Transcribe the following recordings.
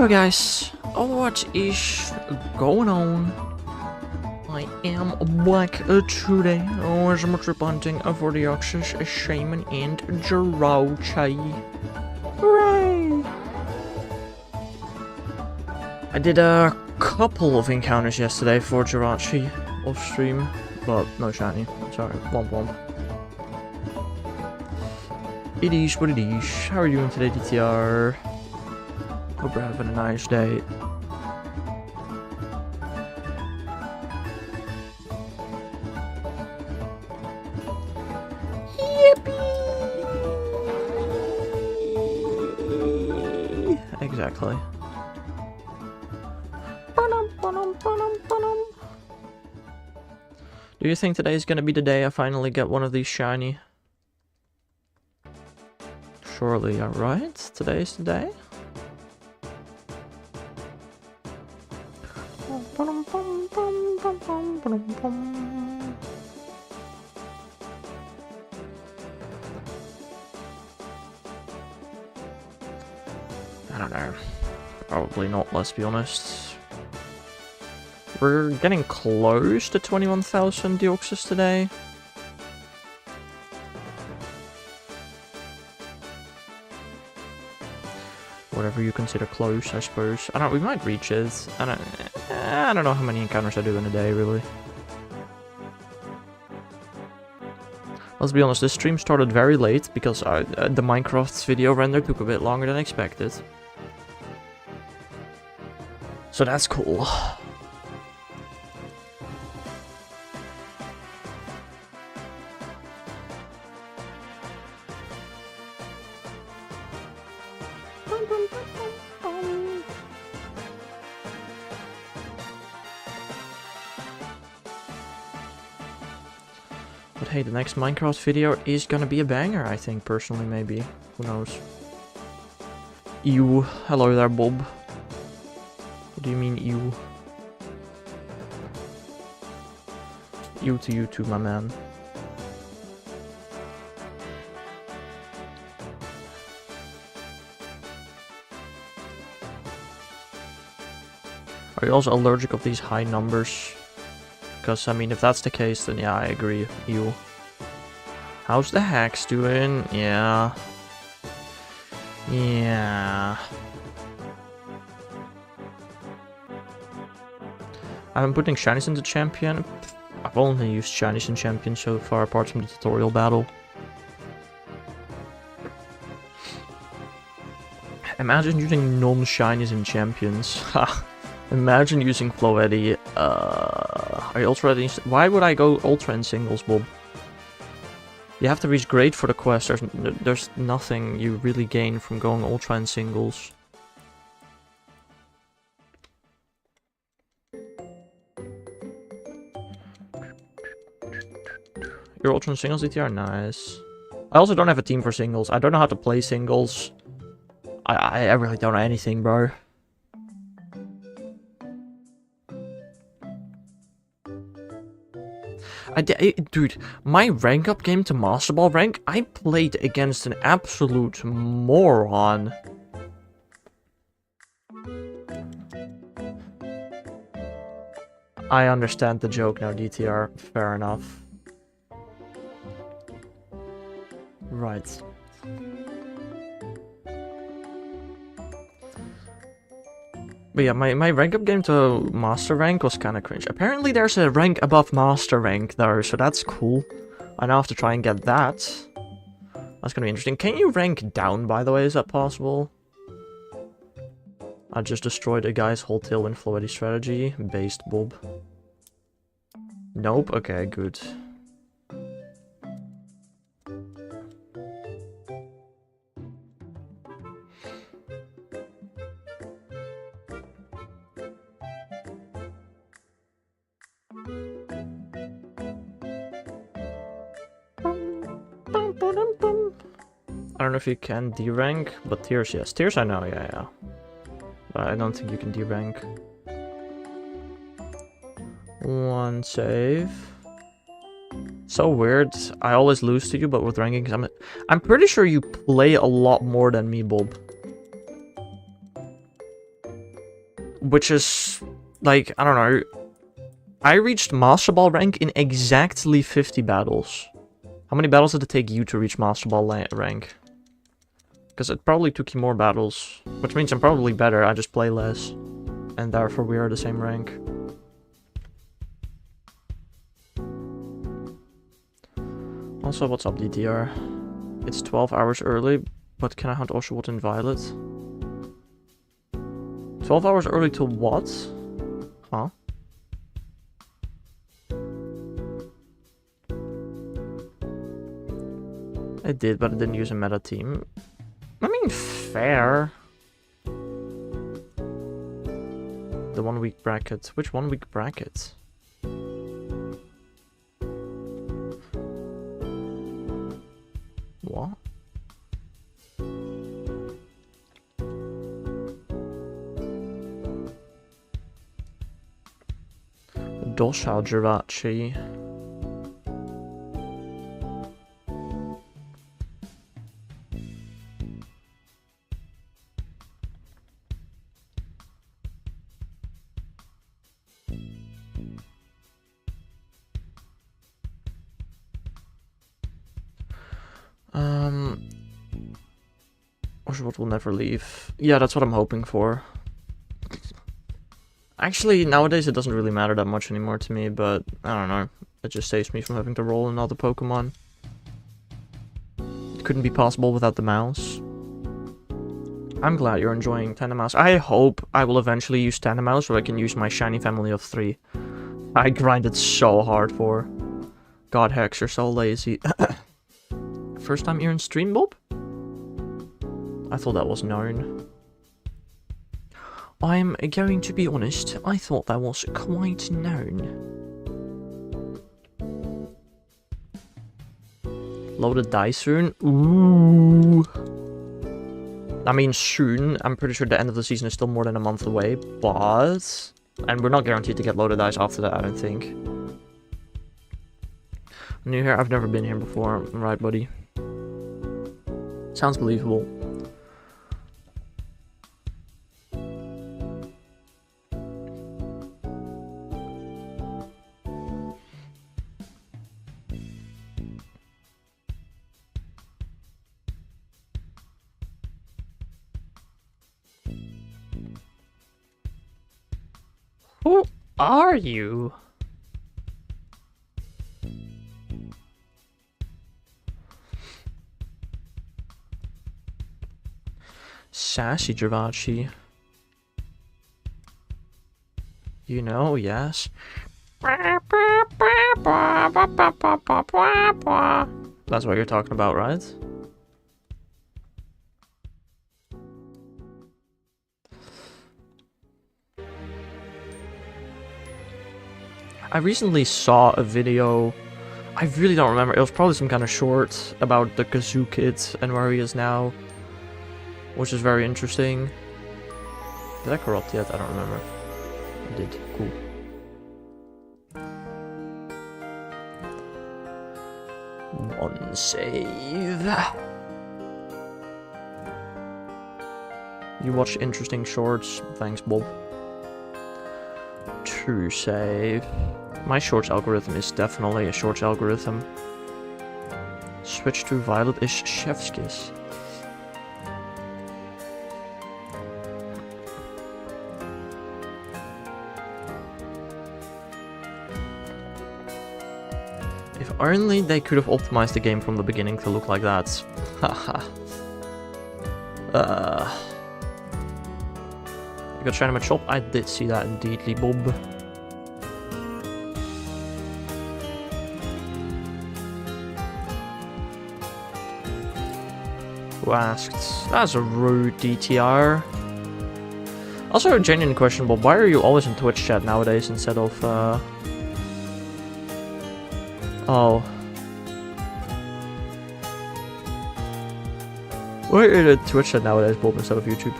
Hello guys, what is going on? I am back today as I'm reporting for the Oxus, Shaman and Jirochi. Hooray! I did a couple of encounters yesterday for Jirochi off stream, but no shiny. Sorry, womp womp. It is what it is. How are you doing today, DTR? Hope you're having a nice day. Yippee! Exactly. Do you think today is gonna be the day I finally get one of these shiny? Surely, alright? Today's the day? I don't know. Probably not, let's be honest. We're getting close to 21,000 Deoxys today. Whatever you consider close, I suppose. We might reach it. I don't know how many encounters I do in a day, really. Let's be honest, this stream started very late because the Minecraft video render took a bit longer than expected. So that's cool. But hey, the next Minecraft video is gonna be a banger, I think, personally, maybe. Who knows? Ew. Hello there, Bob. What do you mean, ew? Ew to you too, my man. Are you also allergic of these high numbers? Because, I mean, if that's the case, then yeah, I agree. Ew. How's the hacks doing? Yeah. Yeah. I've been putting shinies into champion. I've only used shinies in champion so far, apart from the tutorial battle. Imagine using non-shinies in champions. Ha! Imagine using Floetti. Are you ultra ready? Why would I go ultra in singles, Bob? You have to reach great for the quest. There's nothing you really gain from going ultra in singles. You're ultra in singles, DTR? Nice. I also don't have a team for singles. I don't know how to play singles. I really don't know anything, bro. Dude, my rank up game to Master Ball rank, I played against an absolute moron. I understand the joke now, DTR. Fair enough. Right. But yeah, my rank up game to Master rank was kind of cringe. Apparently there's a rank above Master rank though, so that's cool. I now have to try and get that. That's gonna be interesting. Can you rank down, by the way? Is that possible? I just destroyed a guy's whole tailwind Floetti strategy. Based Bob. Nope? Okay, good. I don't know if you can D-rank, but tiers, yes. Tiers I know, yeah. But I don't think you can D-rank. One save. So weird. I always lose to you, but with rankings, I'm pretty sure you play a lot more than me, Bob. which is, like, I don't know. I reached Master Ball rank in exactly 50 battles. How many battles did it take you to reach Master Ball rank? Because it probably took you more battles, which means I'm probably better, I just play less. And therefore we are the same rank. Also, what's up, DTR? It's 12 hours early, but can I hunt Oshawott in Violet? 12 hours early to what? Huh? I did, but I didn't use a meta team. I mean, fair. The 1 week bracket. Which 1 week bracket? What? Dosha Jirachi. Oshawott will never leave. Yeah, that's what I'm hoping for. Actually, nowadays it doesn't really matter that much anymore to me, but I don't know. It just saves me from having to roll another Pokemon. It couldn't be possible without the mouse. I'm glad you're enjoying Tandemaus. I hope I will eventually use Tandemaus so I can use my shiny family of 3. I grinded so hard for. God, Hex, you're so lazy. First time you're in stream, Bob? I thought that was known. I'm going to be honest, I thought that was quite known. Loaded die soon? Ooh. I mean, soon. I'm pretty sure the end of the season is still more than a month away, but... And we're not guaranteed to get loaded dice after that, I don't think. New here? I've never been here before. Right, buddy. Sounds believable. Who are you? Sassy Jirachi. You know, yes. That's what you're talking about, right? I recently saw a video, I really don't remember, it was probably some kind of short about the Kazoo kid and where he is now, which is very interesting. Did I corrupt yet? I don't remember. I did. Cool. One save. You watch interesting shorts. Thanks, Bob. 2 save. My shorts algorithm is definitely a shorts algorithm. Switch to Violet is chef's kiss. If only they could have optimized the game from the beginning to look like that. Haha. You got shiny Machop? I did see that indeedly, Bob. Who asked? That's a rude DTR. Also a genuine question, Bob. Why are you always in Twitch chat nowadays instead of, Oh. Why are you in Twitch chat nowadays, Bob, instead of YouTube?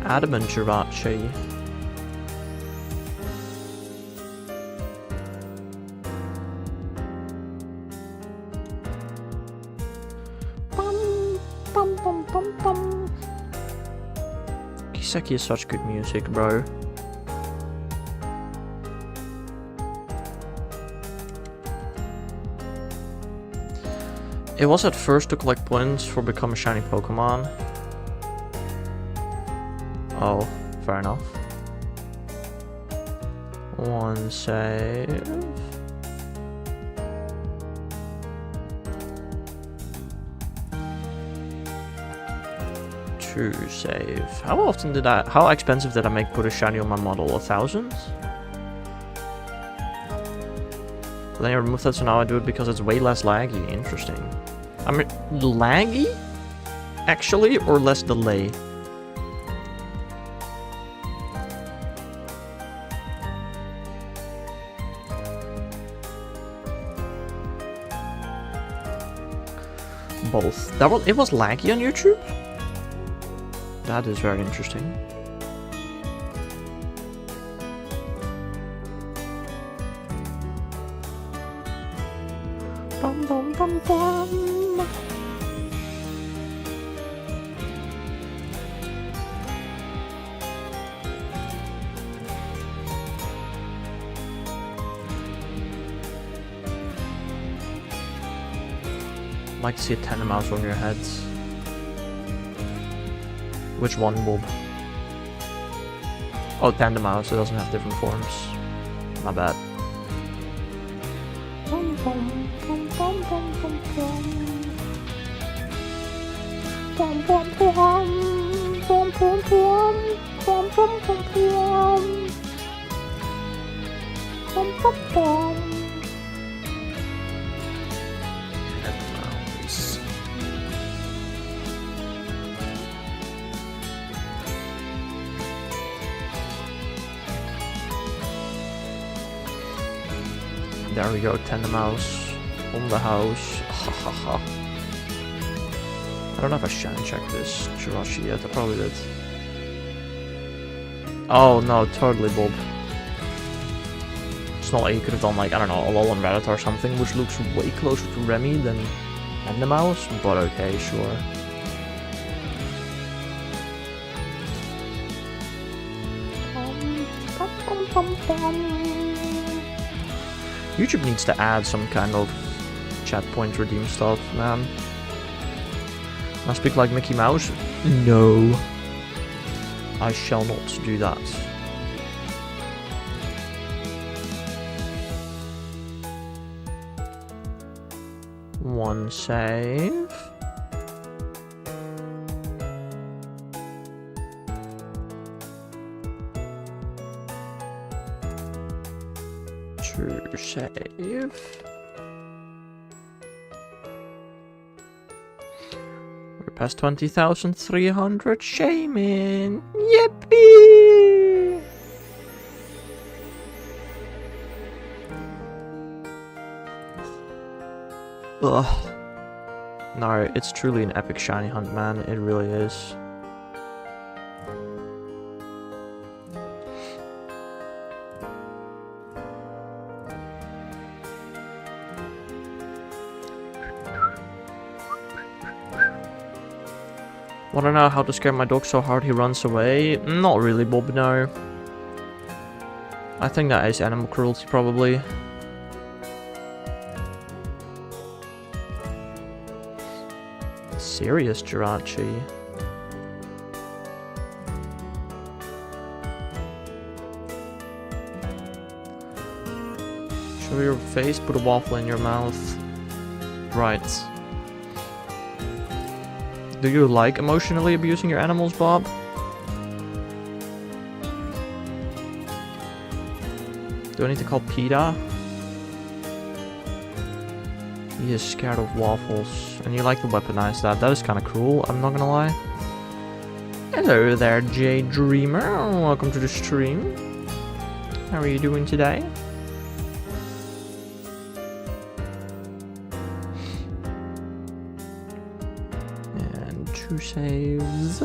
Adam and Jirachi. Kiseki is such good music, bro. It was at first to collect points for become a shiny Pokemon. Oh, fair enough. One save. Two save. How often did I... How expensive did I make put a shiny on my model? 1,000? Then you remove that, so now I do it because it's way less laggy. Interesting. I mean, laggy? Actually, or less delay? Both. It was laggy on YouTube? That is very interesting. Bum, bum, bum, bum. I'd like to see a tandem mouse on your heads. Which one, Bob? Oh, tandem mouse. It doesn't have different forms. My bad. Bum, bum, bum, bum, bum, bum, bum. Bum, bum, bum. Bum, bum, bum. Bum, bum, bum, bum. Bum, bum, bum. Mouse. There we go, tandem mouse on the house. Hahaha. I don't know if I shine checked this Jirachi yet. I probably did. Oh no, totally Bob. It's not like you could have done like, I don't know, a LOL on Reddit or something, which looks way closer to Remy than tandem mouse, but okay, sure. YouTube needs to add some kind of chat point redeem stuff, man. I speak like Mickey Mouse? No. I shall not do that. One save. Two save. We're past 20,300. Shaman. Yippee! Ugh. No, it's truly an epic shiny hunt, man. It really is. Wanna know how to scare my dog so hard he runs away? Not really, Bob, no. I think that is animal cruelty, probably. Serious Jirachi. Show your face, put a waffle in your mouth. Right. Do you like emotionally abusing your animals, Bob? Do I need to call PETA? He is scared of waffles. And you like to weaponize that. That is kind of cruel, I'm not gonna lie. Hello there, J Dreamer. Welcome to the stream. How are you doing today? And two saves.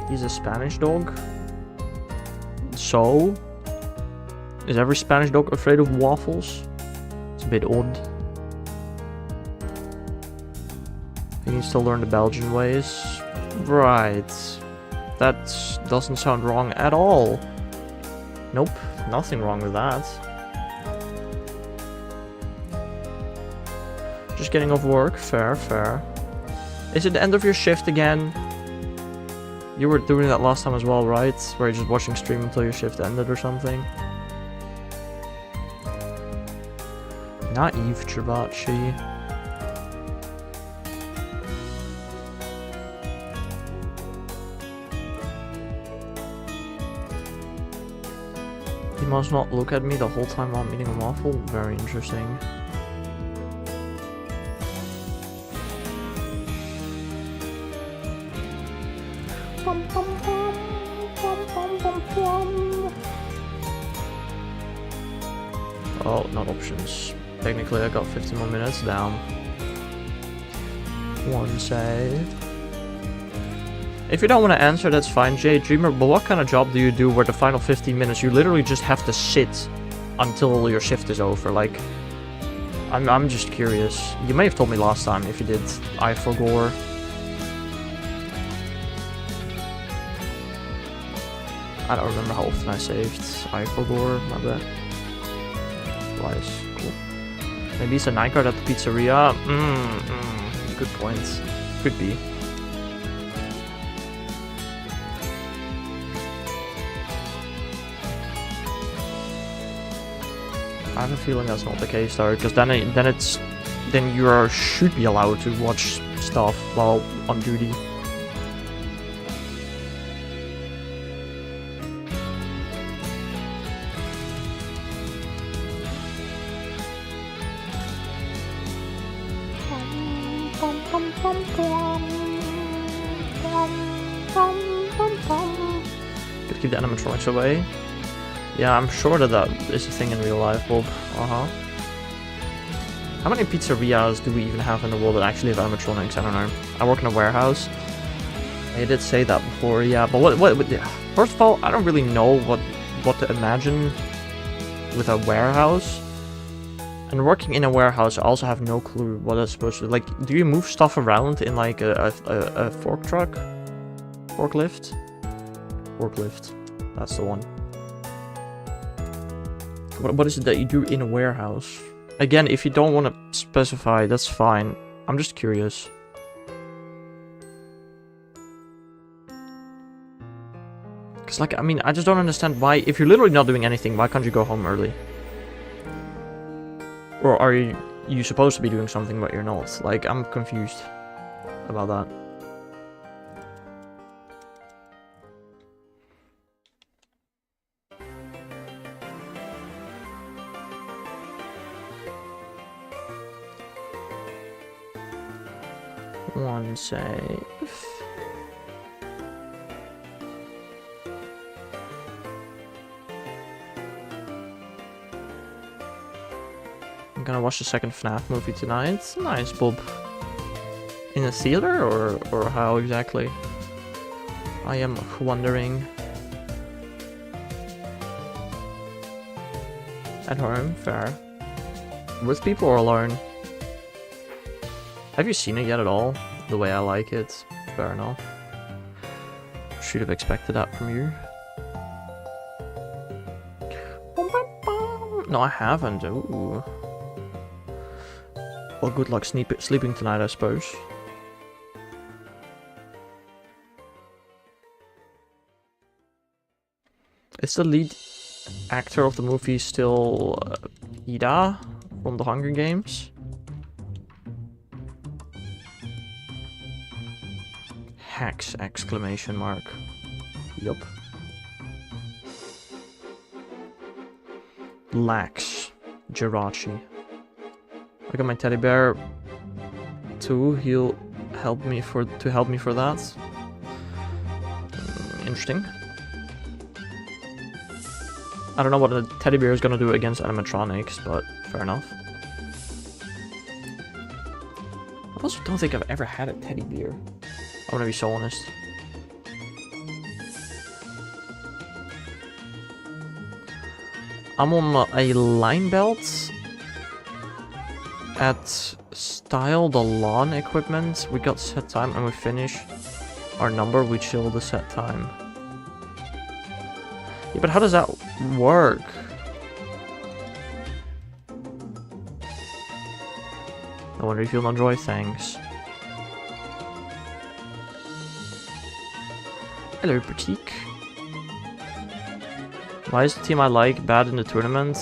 He's a Spanish dog. So? Is every Spanish dog afraid of waffles? It's a bit odd. He needs to learn the Belgian ways. Right. That doesn't sound wrong at all. Nope, nothing wrong with that. Just getting off work. Fair, fair. Is it the end of your shift again? You were doing that last time as well, right? Where you're just watching stream until your shift ended or something? Naive Chirachi. He must not look at me the whole time while I'm eating a waffle. Very interesting. Oh, not options. Technically, I got 15 more minutes down. One save. If you don't want to answer, that's fine, Jay Dreamer, but what kind of job do you do where the final 15 minutes you literally just have to sit until your shift is over? Like, I'm just curious. You may have told me last time if you did I forgore. I don't remember how often I saved I forgore, my bad. Twice, cool. Maybe it's a night guard at the pizzeria? Good point. Could be. I have a feeling that's not the case though, because then you should be allowed to watch stuff while on duty. Gotta keep the animatronics away. Yeah, I'm sure that is a thing in real life, Bob. How many pizzerias do we even have in the world that actually have animatronics? I don't know. I work in a warehouse. I did say that before, yeah. But what first of all, I don't really know what to imagine with a warehouse. And working in a warehouse, I also have no clue what it's supposed to... Like, do you move stuff around in like a fork truck? Forklift? Forklift. That's the one. What is it that you do in a warehouse? Again, if you don't want to specify, that's fine. I'm just curious. Because, like, I mean, I just don't understand why... If you're literally not doing anything, why can't you go home early? Or are you supposed to be doing something, but you're not? Like, I'm confused about that. One save. I'm gonna watch the second FNAF movie tonight. Nice, Bob. In a theater or how exactly? I am wondering. At home, fair. With people or alone? Have you seen it yet at all? The way I like it? Fair enough. Should have expected that from you. No, I haven't. Ooh. Well, good luck sleeping tonight, I suppose. Is the lead actor of the movie still Ida from the Hunger Games? Hacks! Exclamation mark. Yup. Lax. Jirachi. I got my teddy bear too. He'll help me for that. Interesting. I don't know what a teddy bear is gonna do against animatronics, but fair enough. I also don't think I've ever had a teddy bear. I'm gonna be so honest. I'm on a line belt at Style the Lawn equipment. We got set time and we finish our number. We chill the set time. Yeah, but how does that work? I wonder if you'll enjoy things. Hello, Pratik. Why is the team I like bad in the tournament?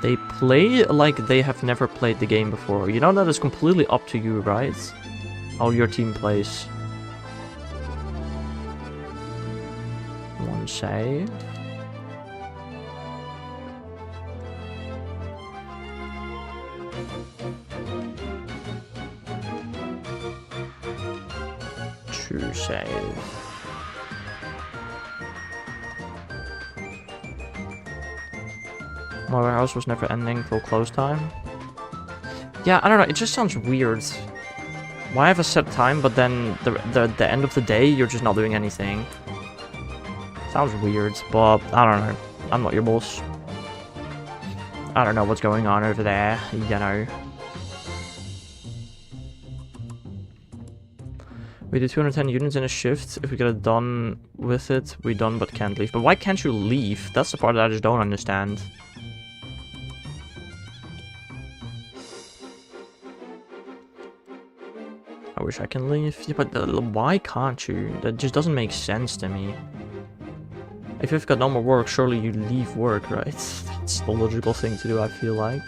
They play like they have never played the game before. You know that is completely up to you, right? How your team plays. One save. Two save. My warehouse was never ending till close time. Yeah, I don't know, it just sounds weird. Why have a set time, but then the end of the day, you're just not doing anything? Sounds weird, but I don't know. I'm not your boss. I don't know what's going on over there, you know. We do 210 units in a shift. If we get it done with it, we're done but can't leave. But why can't you leave? That's the part that I just don't understand. I wish I can leave. Yeah, but why can't you? That just doesn't make sense to me. If you've got no more work, surely you leave work, right? It's the logical thing to do, I feel like.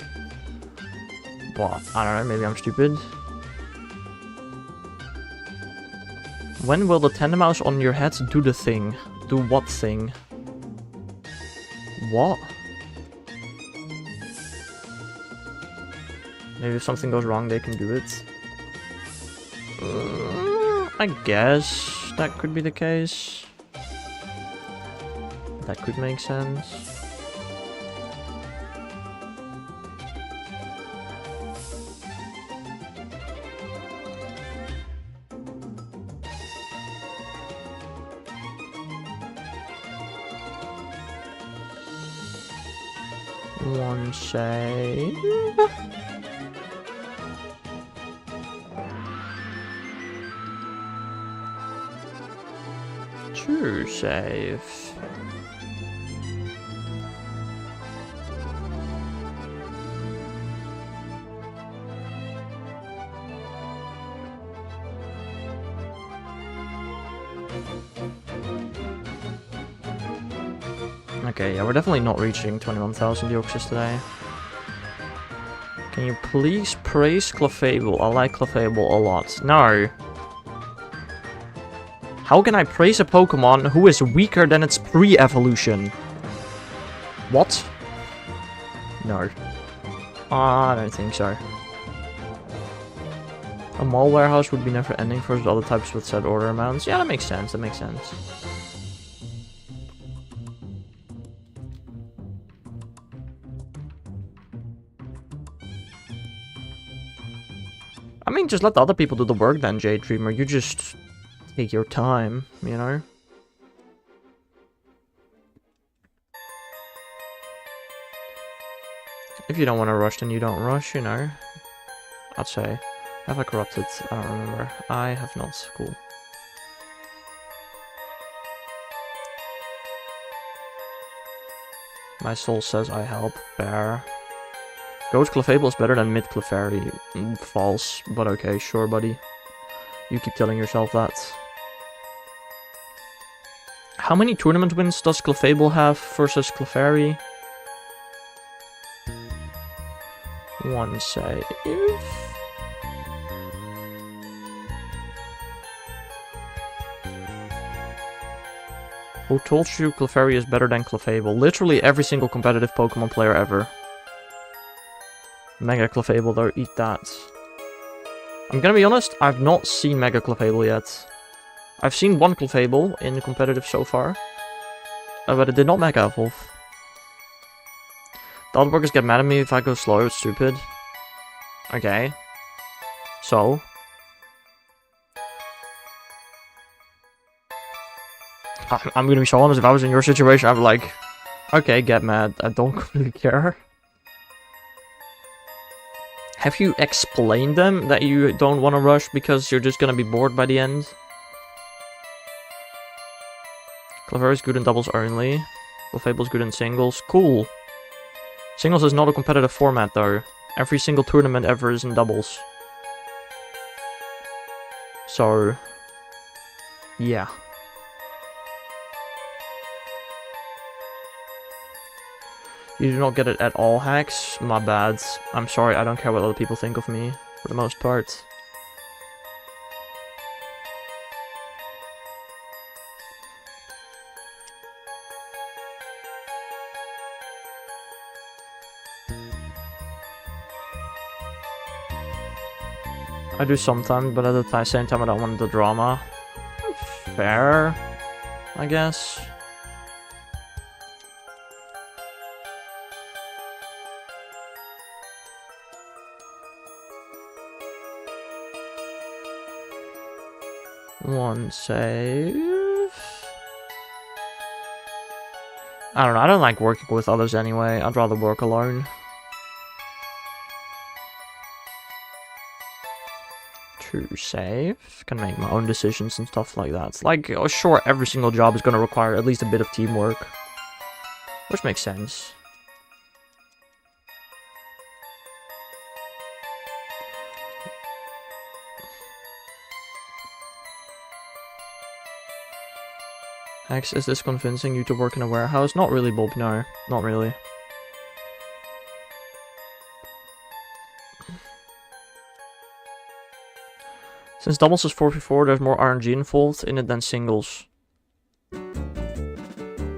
But, I don't know, maybe I'm stupid. When will the tender mouse on your head do the thing? Do what thing? What? Maybe if something goes wrong, they can do it. I guess that could be the case. That could make sense. One save. Two save. Okay, yeah, we're definitely not reaching 21,000 deoxys today. Can you please praise Clefable? I like Clefable a lot. No. How can I praise a Pokemon who is weaker than its pre-evolution? What? No. I don't think so. A mall warehouse would be never ending for the other types with set order amounts. Yeah, that makes sense, that makes sense. I mean, just let the other people do the work then, Jade Dreamer. You just take your time, you know? If you don't want to rush, then you don't rush, you know? I'd say. Have I corrupted? I don't remember. I have not. Cool. My soul says I help. Fair. Ghost Clefable is better than Mid Clefairy. False, but okay, sure, buddy. You keep telling yourself that. How many tournament wins does Clefable have versus Clefairy? One save. Who told you Clefairy is better than Clefable? Literally every single competitive Pokemon player ever. Mega Clefable though, eat that. I'm gonna be honest, I've not seen Mega Clefable yet. I've seen one Clefable in the competitive so far. But it did not Mega Evolve. The other workers get mad at me if I go slow, it's stupid. Okay. So. I'm gonna be so honest, if I was in your situation, I'd be like, Okay, get mad. I don't really care. Have you explained them that you don't want to rush because you're just gonna be bored by the end? Clever is good in doubles only. Fable is good in singles. Cool. Singles is not a competitive format though. Every single tournament ever is in doubles. So, yeah. You do not get it at all, Hacks? My bad. I'm sorry, I don't care what other people think of me, for the most part. I do sometimes, but at the same time I don't want the drama. Fair, I guess. One save. I don't know, I don't like working with others anyway. I'd rather work alone. To save. Can make my own decisions and stuff like that. Like, oh, sure, every single job is going to require at least a bit of teamwork. Which makes sense. X, is this convincing you to work in a warehouse? Not really, Bob, no. Not really. Since doubles is 4v4, there's more RNG involved in it than singles.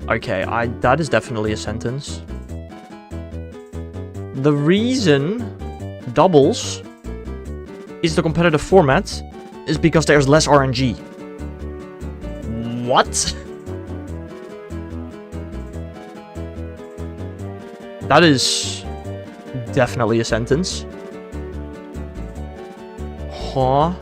Okay, that is definitely a sentence. The reason doubles is the competitive format is because there's less RNG. What? That is definitely a sentence. Huh?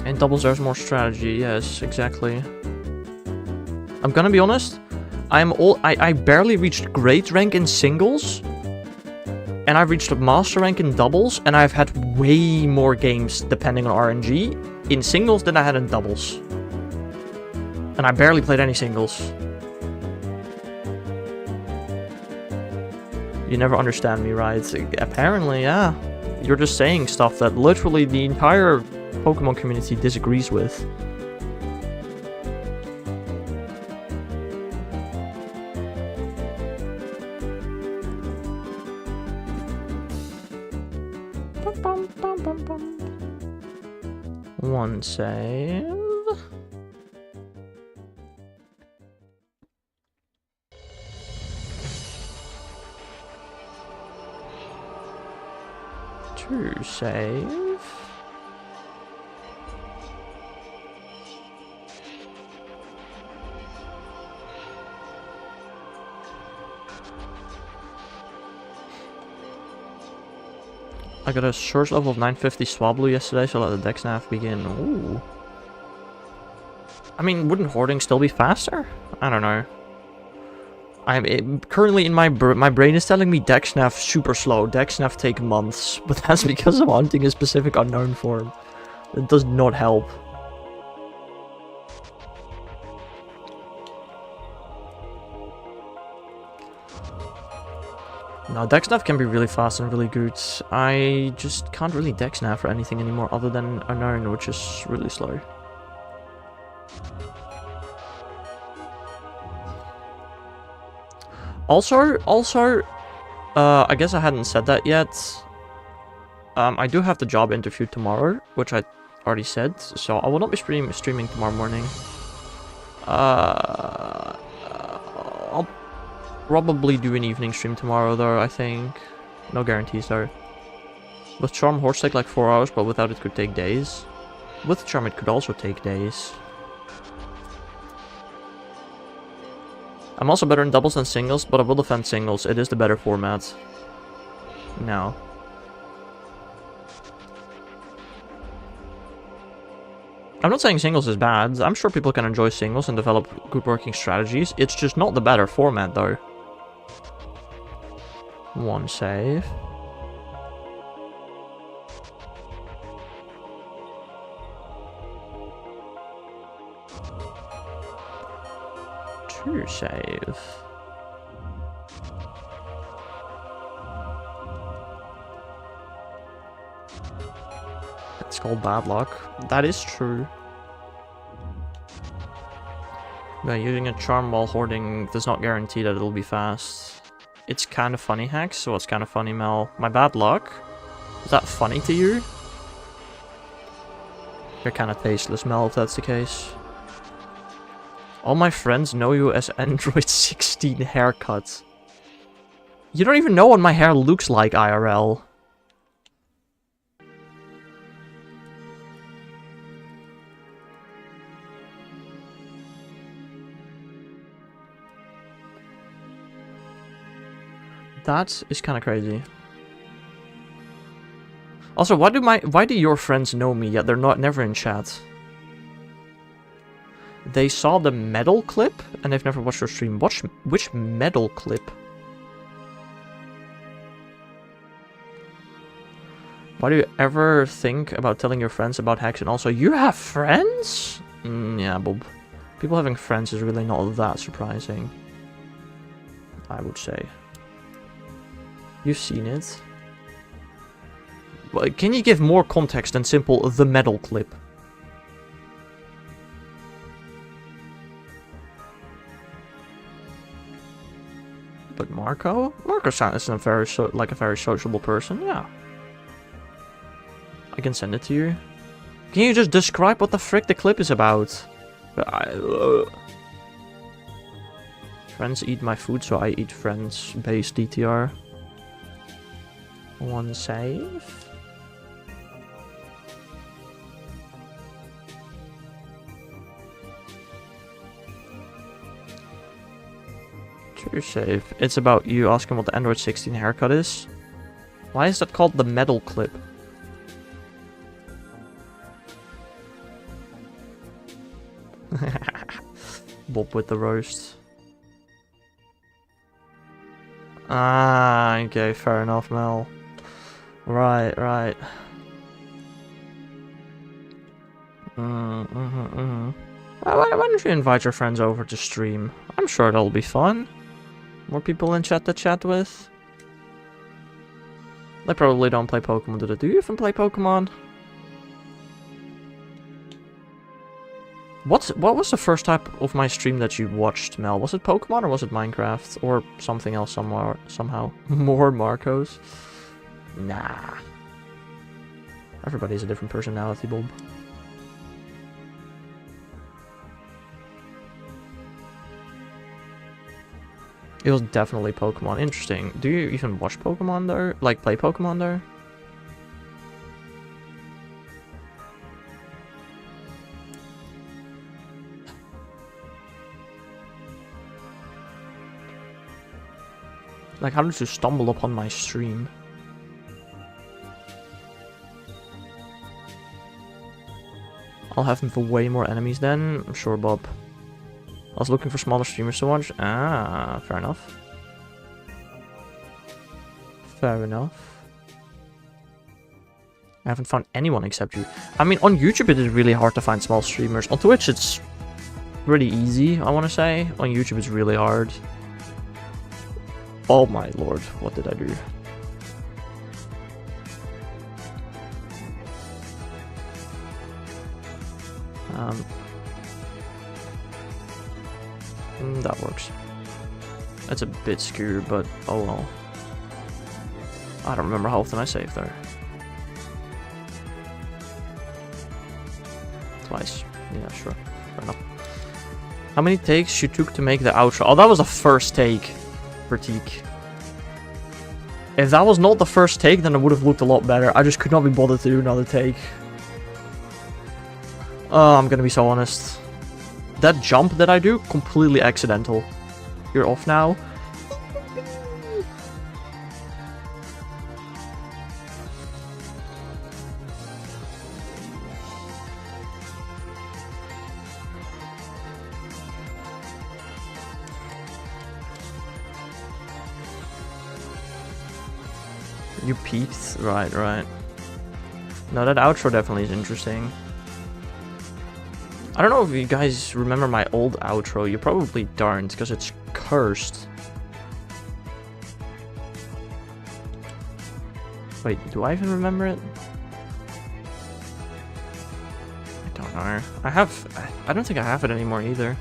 In doubles there's more strategy, yes, exactly. I'm gonna be honest, I barely reached great rank in singles. And I've reached a master rank in doubles, and I've had way more games, depending on RNG, in singles than I had in doubles. And I barely played any singles. You never understand me, right? Apparently, yeah. You're just saying stuff that literally the entire Pokemon community disagrees with. One save. Two save. I got a search level of 950 Swablu yesterday, so let the deck snap begin. Ooh. I mean, wouldn't hoarding still be faster? I don't know. Currently in my brain is telling me deck snap super slow. Deck snap take months, but that's because I'm hunting a specific unknown form. It does not help. No, deck snap can be really fast and really good. I just can't really deck snap for anything anymore other than unknown, which is really slow. Also, I guess I hadn't said that yet. I do have the job interview tomorrow, which I already said, so I will not be streaming tomorrow morning. I'll probably do an evening stream tomorrow though, I think. No guarantees though. With Charm, horse take like 4 hours, but without it could take days. With Charm it could also take days. I'm also better in doubles than singles, but I will defend singles. It is the better format. No. I'm not saying singles is bad. I'm sure people can enjoy singles and develop good working strategies. It's just not the better format, though. One save. Two save. It's called bad luck. That is true. Yeah, using a charm while hoarding does not guarantee that it'll be fast. It's kind of funny, Hex. So what's kind of funny, Mel? My bad luck? Is that funny to you? You're kind of tasteless, Mel, if that's the case. All my friends know you as Android 16 haircut. You don't even know what my hair looks like, IRL. That is kind of crazy. Also, why do your friends know me yet they're never in chat? They saw the medal clip and they've never watched your stream. Which medal clip? Why do you ever think about telling your friends about Hex? And also, you have friends? Yeah, Bob. People having friends is really not that surprising, I would say. You've seen it. Well, can you give more context than simple the medal clip? But Marco? Marco sounds a very sociable person, yeah. I can send it to you. Can you just describe what the frick the clip is about? Friends eat my food, so I eat friends. Base DTR. One save. Two save. It's about you asking what the Android 16 haircut is. Why is that called the medal clip? Bob with the roast. Ah, okay, fair enough, Mel. Right. Why don't you invite your friends over to stream? I'm sure that'll be fun. More people in chat to chat with. They probably don't play Pokemon, do they? Do you even play Pokemon? What was the first type of my stream that you watched, Mel? Was it Pokemon or was it Minecraft? Or something else somehow? More Marcos? Nah. Everybody's a different personality, Bob. It was definitely Pokemon. Interesting. Do you even watch Pokemon there? Like, play Pokemon there? Like, how did you stumble upon my stream? I'll have him for way more enemies then. I'm sure, Bob. I was looking for smaller streamers to watch. Ah, fair enough. Fair enough. I haven't found anyone except you. I mean, on YouTube it is really hard to find small streamers. On Twitch it's pretty easy, I want to say. On YouTube it's really hard. Oh my lord, what did I do? That works. That's a bit skewed, but oh well. I don't remember how often I saved there. Twice. Yeah, sure. Fair enough. How many takes you took to make the outro? Oh, that was the first take. Critique. If that was not the first take, then it would have looked a lot better. I just could not be bothered to do another take. Oh, I'm gonna be so honest. That jump that I do, completely accidental. You're off now. You peaked? Right, right. No, that outro definitely is interesting. I don't know if you guys remember my old outro. You probably don't, because it's cursed. Wait, do I even remember it? I don't know. I don't think I have it anymore either.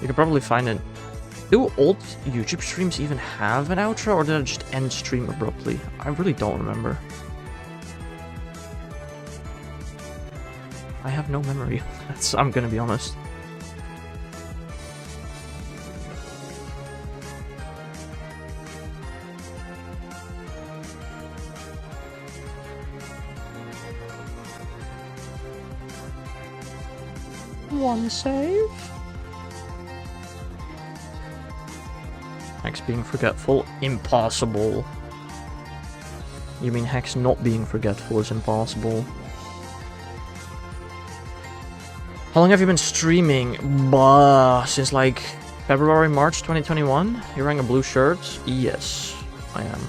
You could probably find it. Do old YouTube streams even have an outro, or did I just end stream abruptly? I really don't remember. I have no memory. I'm gonna be honest. One save. Hex being forgetful? Impossible. You mean Hex not being forgetful is impossible? How long have you been streaming? Since like February, March 2021? You're wearing a blue shirt? Yes, I am.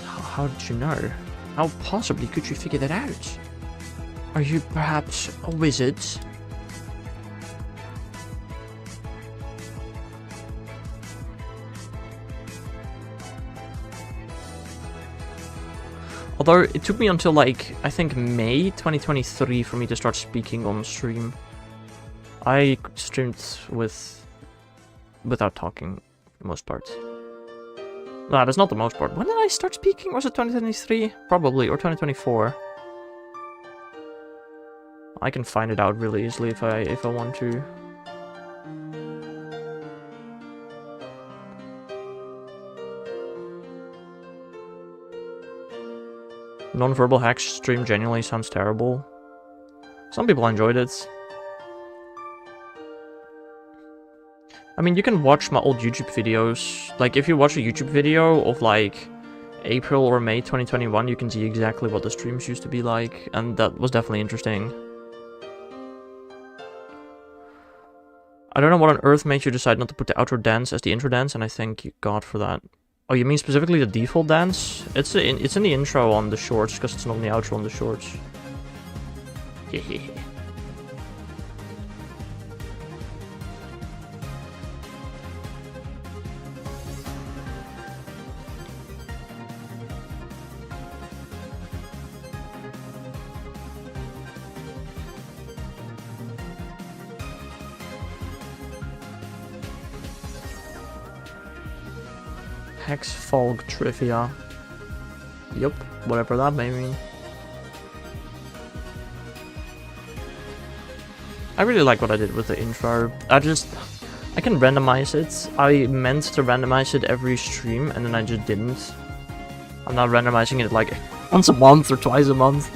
How did you know? How possibly could you figure that out? Are you perhaps a wizard? Although it took me until like, I think May 2023 for me to start speaking on stream. I streamed without talking for the most part. No, that's not the most part. When did I start speaking? Was it 2023? Probably, or 2024. I can find it out really easily if I want to. Non-verbal Hex stream genuinely sounds terrible. Some people enjoyed it. I mean, you can watch my old YouTube videos. Like, if you watch a YouTube video of, like, April or May 2021, you can see exactly what the streams used to be like, and that was definitely interesting. I don't know what on earth made you decide not to put the outro dance as the intro dance, and I thank God for that. Oh, you mean specifically the default dance? It's in the intro on the shorts, because it's not in the outro on the shorts. Hex Fog Trivia. Yup, whatever that may mean. I really like what I did with the intro. I can randomize it. I meant to randomize it every stream, and then I just didn't. I'm not randomizing it like once a month or twice a month.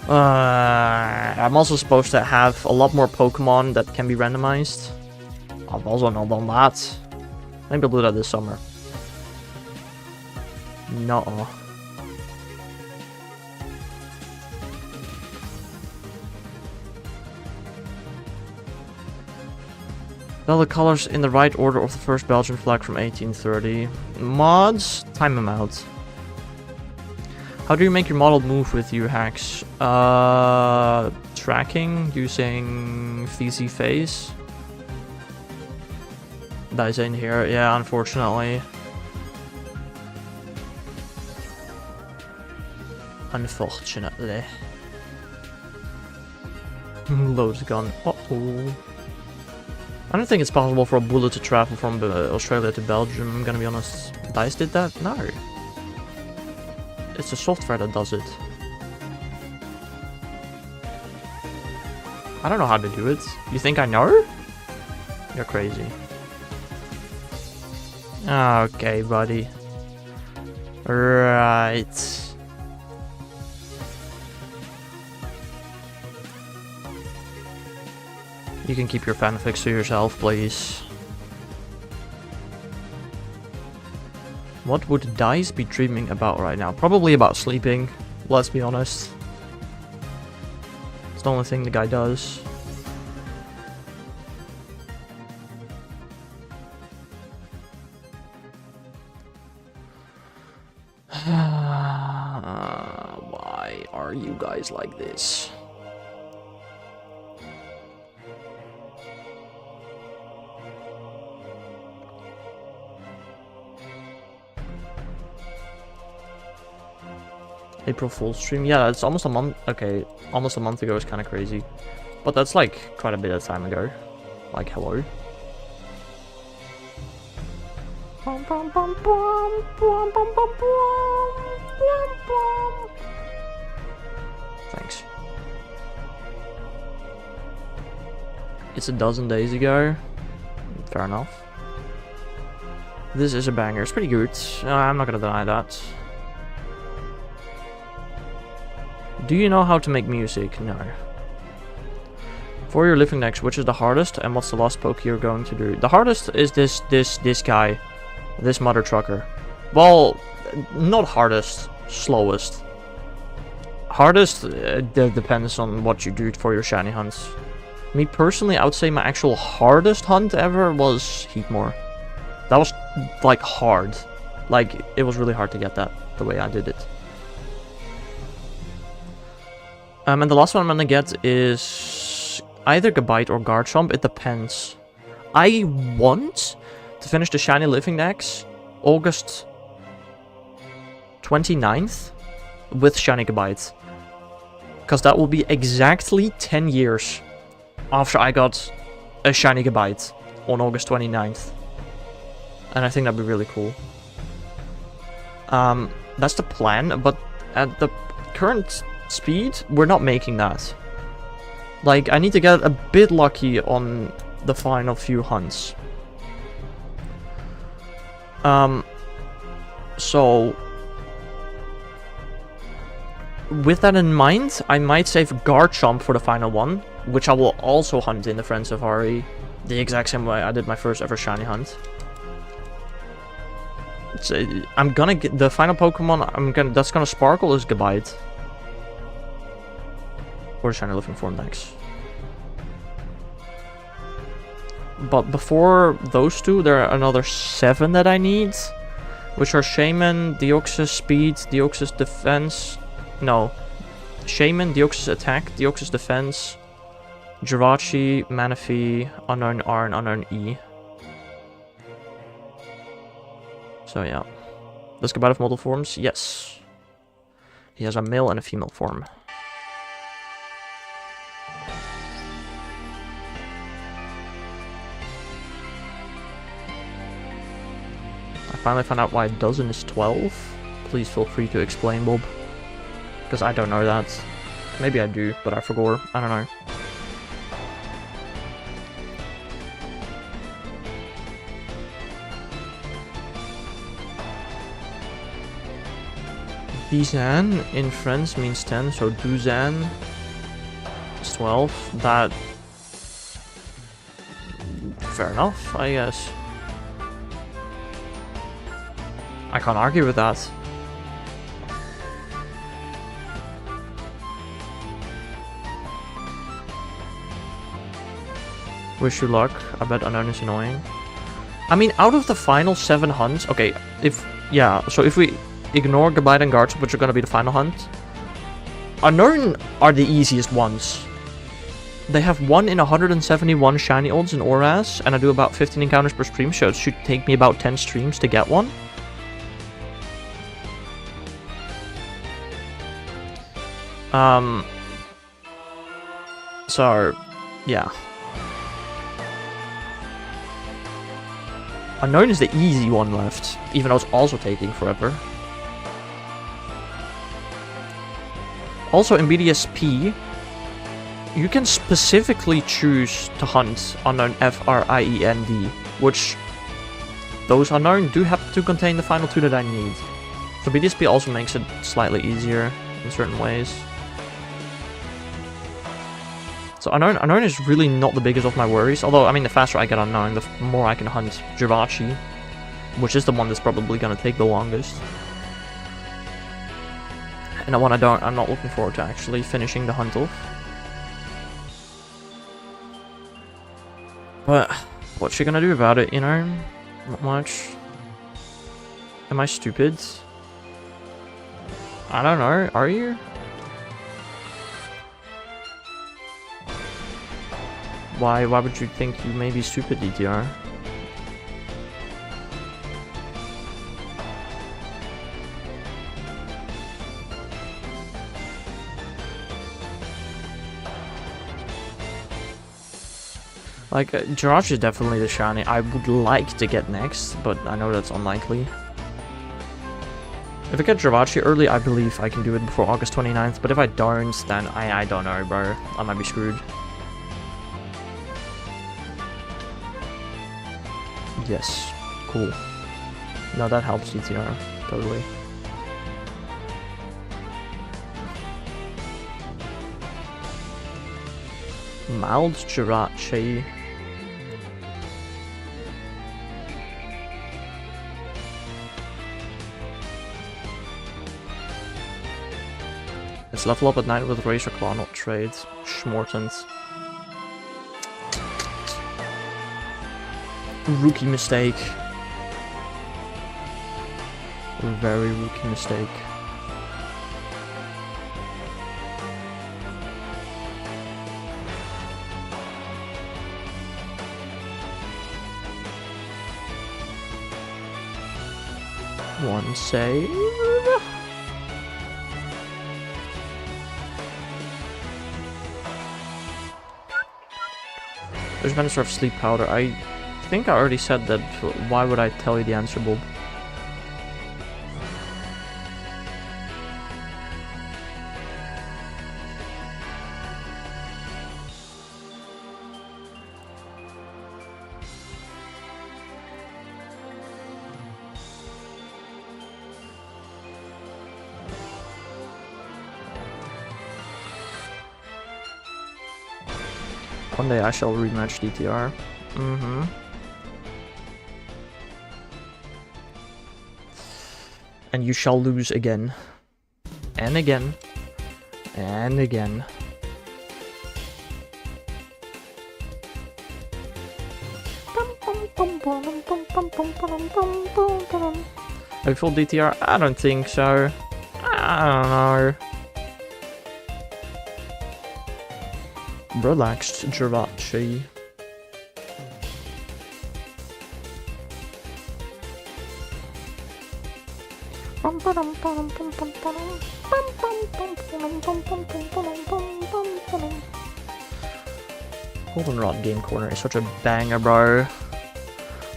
I'm also supposed to have a lot more Pokemon that can be randomized. I've also not done that. Maybe I'll do that this summer. No. Tell the colors in the right order of the first Belgian flag from 1830. Mods? Time them out. How do you make your model move with your hacks? Tracking using VZ Face. That is in here, yeah, unfortunately. Unfortunately. Loads gun. Uh-oh. I don't think it's possible for a bullet to travel from Australia to Belgium, I'm gonna be honest. DICE did that? No. It's the software that does it. I don't know how to do it. You think I know? You're crazy. Okay, buddy. Right. You can keep your fanfics to yourself, please. What would DICE be dreaming about right now? Probably about sleeping, let's be honest. It's the only thing the guy does. Why are you guys like this? April Fool's stream? Yeah, it's almost a month. Okay, almost a month ago is kind of crazy. But that's like quite a bit of time ago. Like, hello. Thanks. It's a dozen days ago. Fair enough. This is a banger. It's pretty good. I'm not gonna deny that. Do you know how to make music? No. For your living next, which is the hardest, and what's the last poke you're going to do? The hardest is this guy, this mother trucker. Well, not hardest, slowest. Hardest depends on what you do for your shiny hunts. Me personally, I would say my actual hardest hunt ever was Heatmore. That was like hard, like it was really hard to get that the way I did it. And the last one I'm gonna get is either Gabite or Garchomp. It depends. I want to finish the Shiny Living Dex August 29th with Shiny Gabite. Because that will be exactly 10 years after I got a Shiny Gabite on August 29th. And I think that'd be really cool. That's the plan, but at the current speed, we're not making that. Like, I need to get a bit lucky on the final few hunts. So with that in mind, I might save Garchomp for the final one, which I will also hunt in the Friend Safari, the exact same way I did my first ever shiny hunt. So I'm gonna get the final Pokemon that's gonna sparkle is Gabite. Or Shiny Living Form next. But before those two, there are another 7 that I need, which are Shaman, Deoxys Speed, Deoxys Defense. No, Shaman, Deoxys Attack, Deoxys Defense, Jirachi, Manaphy, Unknown R, and Unknown E. So yeah. Does Gabite have multiple forms? Yes. He has a male and a female form. I finally found out why a dozen is 12. Please feel free to explain, Bob. Because I don't know that. Maybe I do, but I forgot. I don't know. Dizan in French means 10, so Duzan is 12. That... fair enough, I guess. I can't argue with that. Wish you luck. I bet Unknown is annoying. I mean, out of the final 7 hunts... Okay, so if we ignore Gabite and Garchomp, which are going to be the final hunt, Unknown are the easiest ones. They have 1 in 171 shiny odds in Oras, and I do about 15 encounters per stream, so it should take me about 10 streams to get one. So, yeah. Unknown is the easy one left, even though it's also taking forever. Also in BDSP, you can specifically choose to hunt Unknown Friend, which those Unknown do happen to contain the final 2 that I need. So BDSP also makes it slightly easier in certain ways. So Unknown is really not the biggest of my worries, although, I mean, the faster I get Unknown, the more I can hunt Jirachi, which is the one that's probably going to take the longest. And the one I'm not looking forward to actually finishing the hunt off. But, what's she gonna do about it, you know? Not much. Am I stupid? I don't know, are you? Why would you think you may be stupid, DTR? Like, Jirachi is definitely the shiny I would like to get next, but I know that's unlikely. If I get Jirachi early, I believe I can do it before August 29th, but if I don't, then I don't know, bro. I might be screwed. Yes. Cool. No, that helps DTR. Totally. Mild Jirachi. Let's level up at night with Razor Claw, not trade. Schmortens. Rookie mistake. Very rookie mistake. One save. There's Minister of Sleep Powder. I think I already said that. Why would I tell you the answer, Bob? One day I shall rematch DTR. And you shall lose again. And again. And again. Are you full DTR? I don't think so. I don't know. Relaxed Jirachi. Goldenrod Game Corner is such a banger, bro.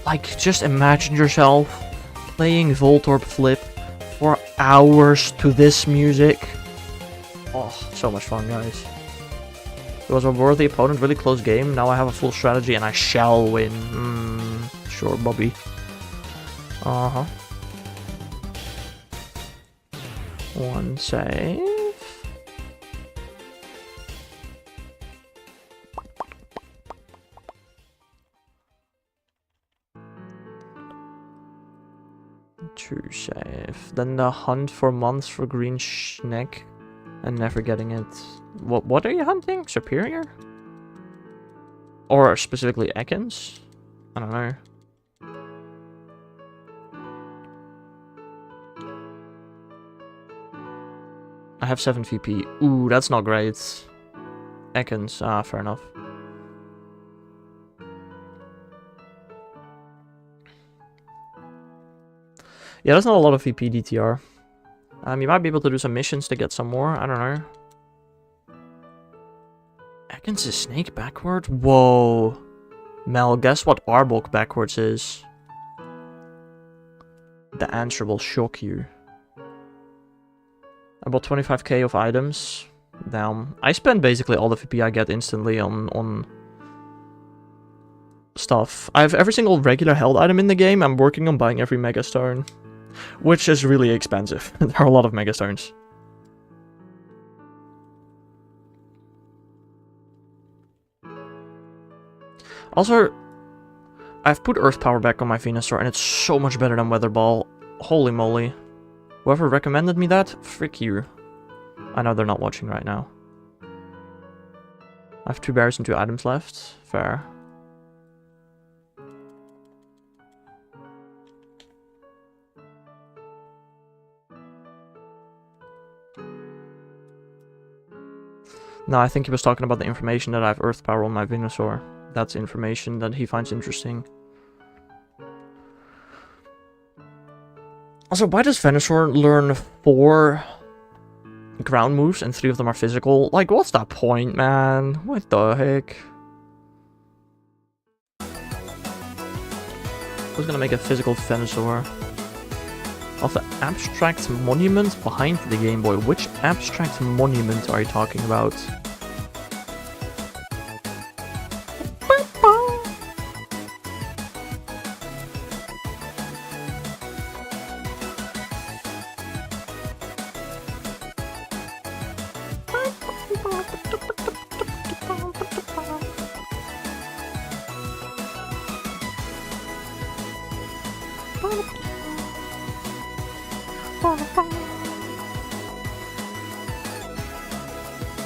Like, just imagine yourself playing Voltorb Flip for hours to this music. Oh, so much fun, guys. It was a worthy opponent, really close game. Now I have a full strategy and I shall win. Sure, Bobby. Uh-huh. One save. Two save. Then the hunt for months for green schneck and never getting it. What are you hunting? Superior? Or specifically Ekans? I don't know. I have 7 VP. Ooh, that's not great. Ekans. Ah, fair enough. Yeah, that's not a lot of VP DTR. You might be able to do some missions to get some more. I don't know. Ekans is snake backward? Whoa. Mel, guess what Arbok backwards is? The answer will shock you. I bought 25k of items. Damn. I spend basically all the VP I get instantly on stuff. I have every single regular held item in the game. I'm working on buying every Mega Stone. Which is really expensive. There are a lot of Mega Stones. Also, I've put Earth Power back on my Venusaur and it's so much better than Weather Ball. Holy moly. Whoever recommended me that, frick you. I know they're not watching right now. I have 2 berries and 2 items left. Fair. No, I think he was talking about the information that I have Earth Power on my Venusaur. That's information that he finds interesting. Also, why does Venusaur learn 4 ground moves and 3 of them are physical? Like, what's that point, man? What the heck? Who's gonna make a physical Venusaur? Of the abstract monument behind the Game Boy, which abstract monument are you talking about?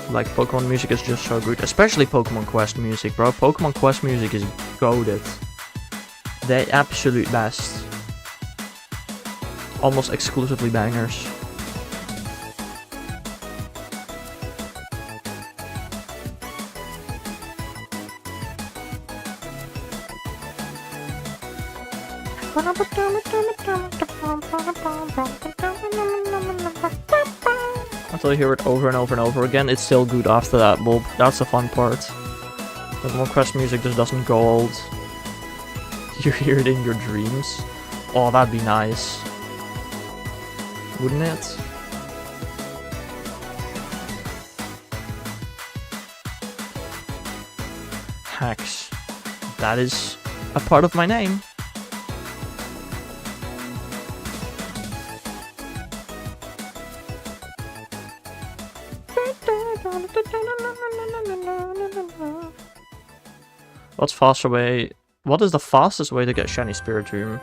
Like, Pokemon music is just so good, especially Pokemon Quest music, bro. Pokemon Quest music is goated. The absolute best. Almost exclusively bangers. Until you hear it over and over and over again, it's still good after that, Bob. That's the fun part. Pokemon Quest music just doesn't go old. You hear it in your dreams. Oh, that'd be nice. Wouldn't it? Hacks. That is a part of my name. What is the fastest way to get shiny Spiritomb?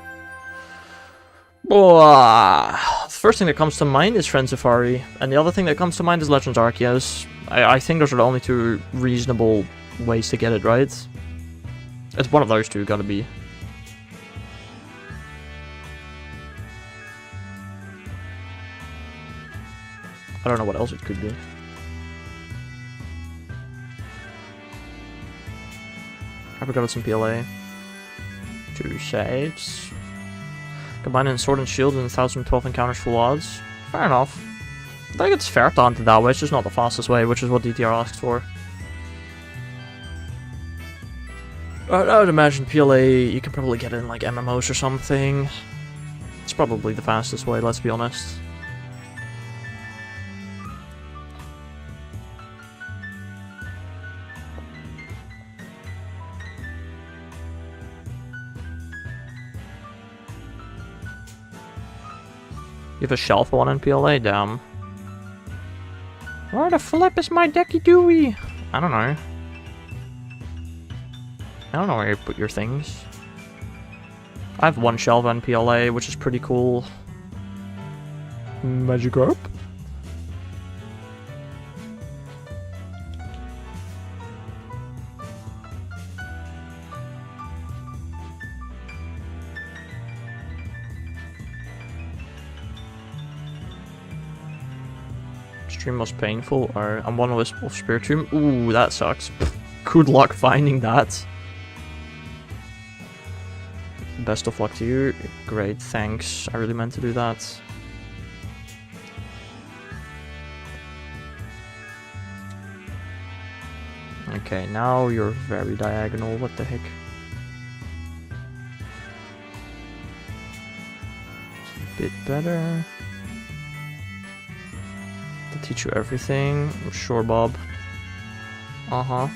First thing that comes to mind is Frenzafari, and the other thing that comes to mind is Legends Arceus. I think those are the only 2 reasonable ways to get it, right? It's one of those 2, gotta be. I don't know what else it could be. I forgot it's in PLA. 2 saves. Combining Sword and Shield and 1012 encounters full odds. Fair enough. I think it's fair to hunt it that way, it's just not the fastest way, which is what DTR asks for. I would imagine PLA, you can probably get it in like MMOs or something. It's probably the fastest way, let's be honest. You have a shelf one in PLA? Damn. Where the flip is my Decky Dewey? I don't know. I don't know where you put your things. I have 1 shelf on PLA, which is pretty cool. Magikarp? Stream most painful, or I'm one of Spiritomb. Ooh, that sucks. Good luck finding that. Best of luck to you. Great, thanks. I really meant to do that. Okay, now you're very diagonal. What the heck? It's a bit better. To teach you everything. Sure, Bob. Uh-huh.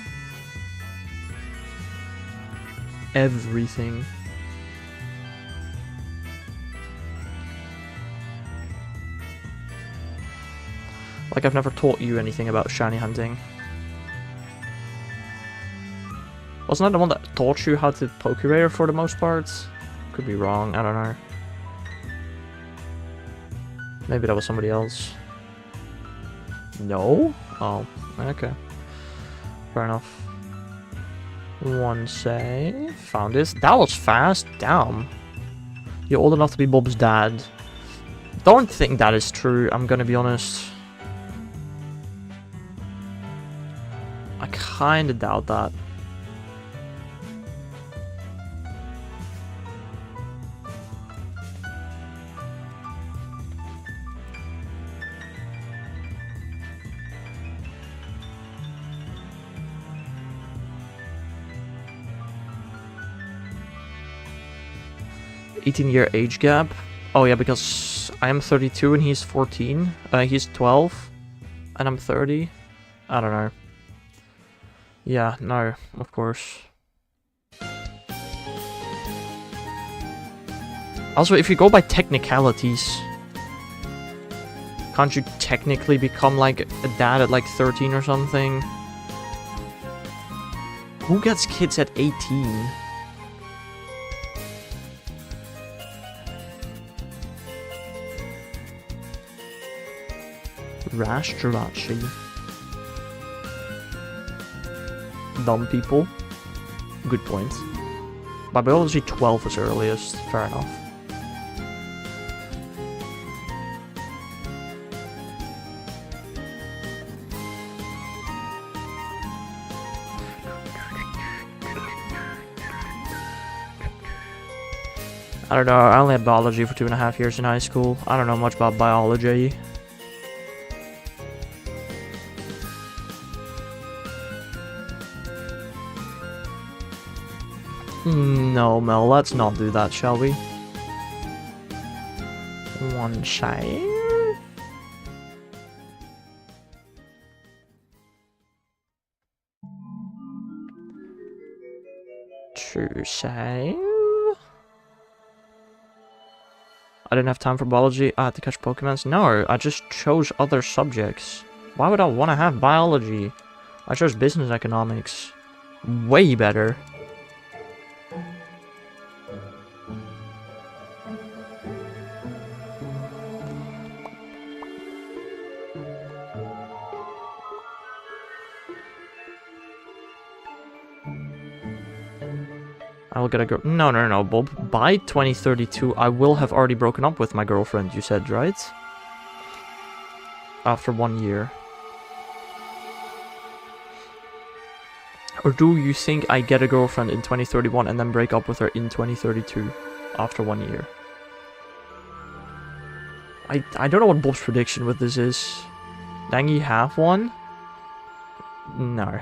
Everything. Like, I've never taught you anything about shiny hunting. Wasn't I the one that taught you how to Pokerare for the most part? Could be wrong, I don't know. Maybe that was somebody else. No? Oh, okay. Fair enough. 1 save. Found this. That was fast. Damn. You're old enough to be Bob's dad. Don't think that is true, I'm gonna be honest. kinda doubt that. $18-year age gap. Oh yeah, because I am 32 and he's 14. He's 12 and I'm 30. I don't know. Yeah, no, of course. Also, if you go by technicalities, can't you technically become like a dad at like 13 or something? Who gets kids at 18? Rashtrachi. Dumb people. Good point. By biology, 12 is earliest. Fair enough. I don't know, I only had biology for 2.5 years in high school. I don't know much about biology. No, Mel, let's not do that, shall we? One save. Two save. I didn't have time for biology. I had to catch Pokemons. No, I just chose other subjects. Why would I want to have biology? I chose business economics. Way better. I will get a girl. No, Bob. By 2032, I will have already broken up with my girlfriend, you said, right? After 1 year. Or do you think I get a girlfriend in 2031 and then break up with her in 2032? After 1 year. I don't know what Bob's prediction with this is. Dang, you have one? No.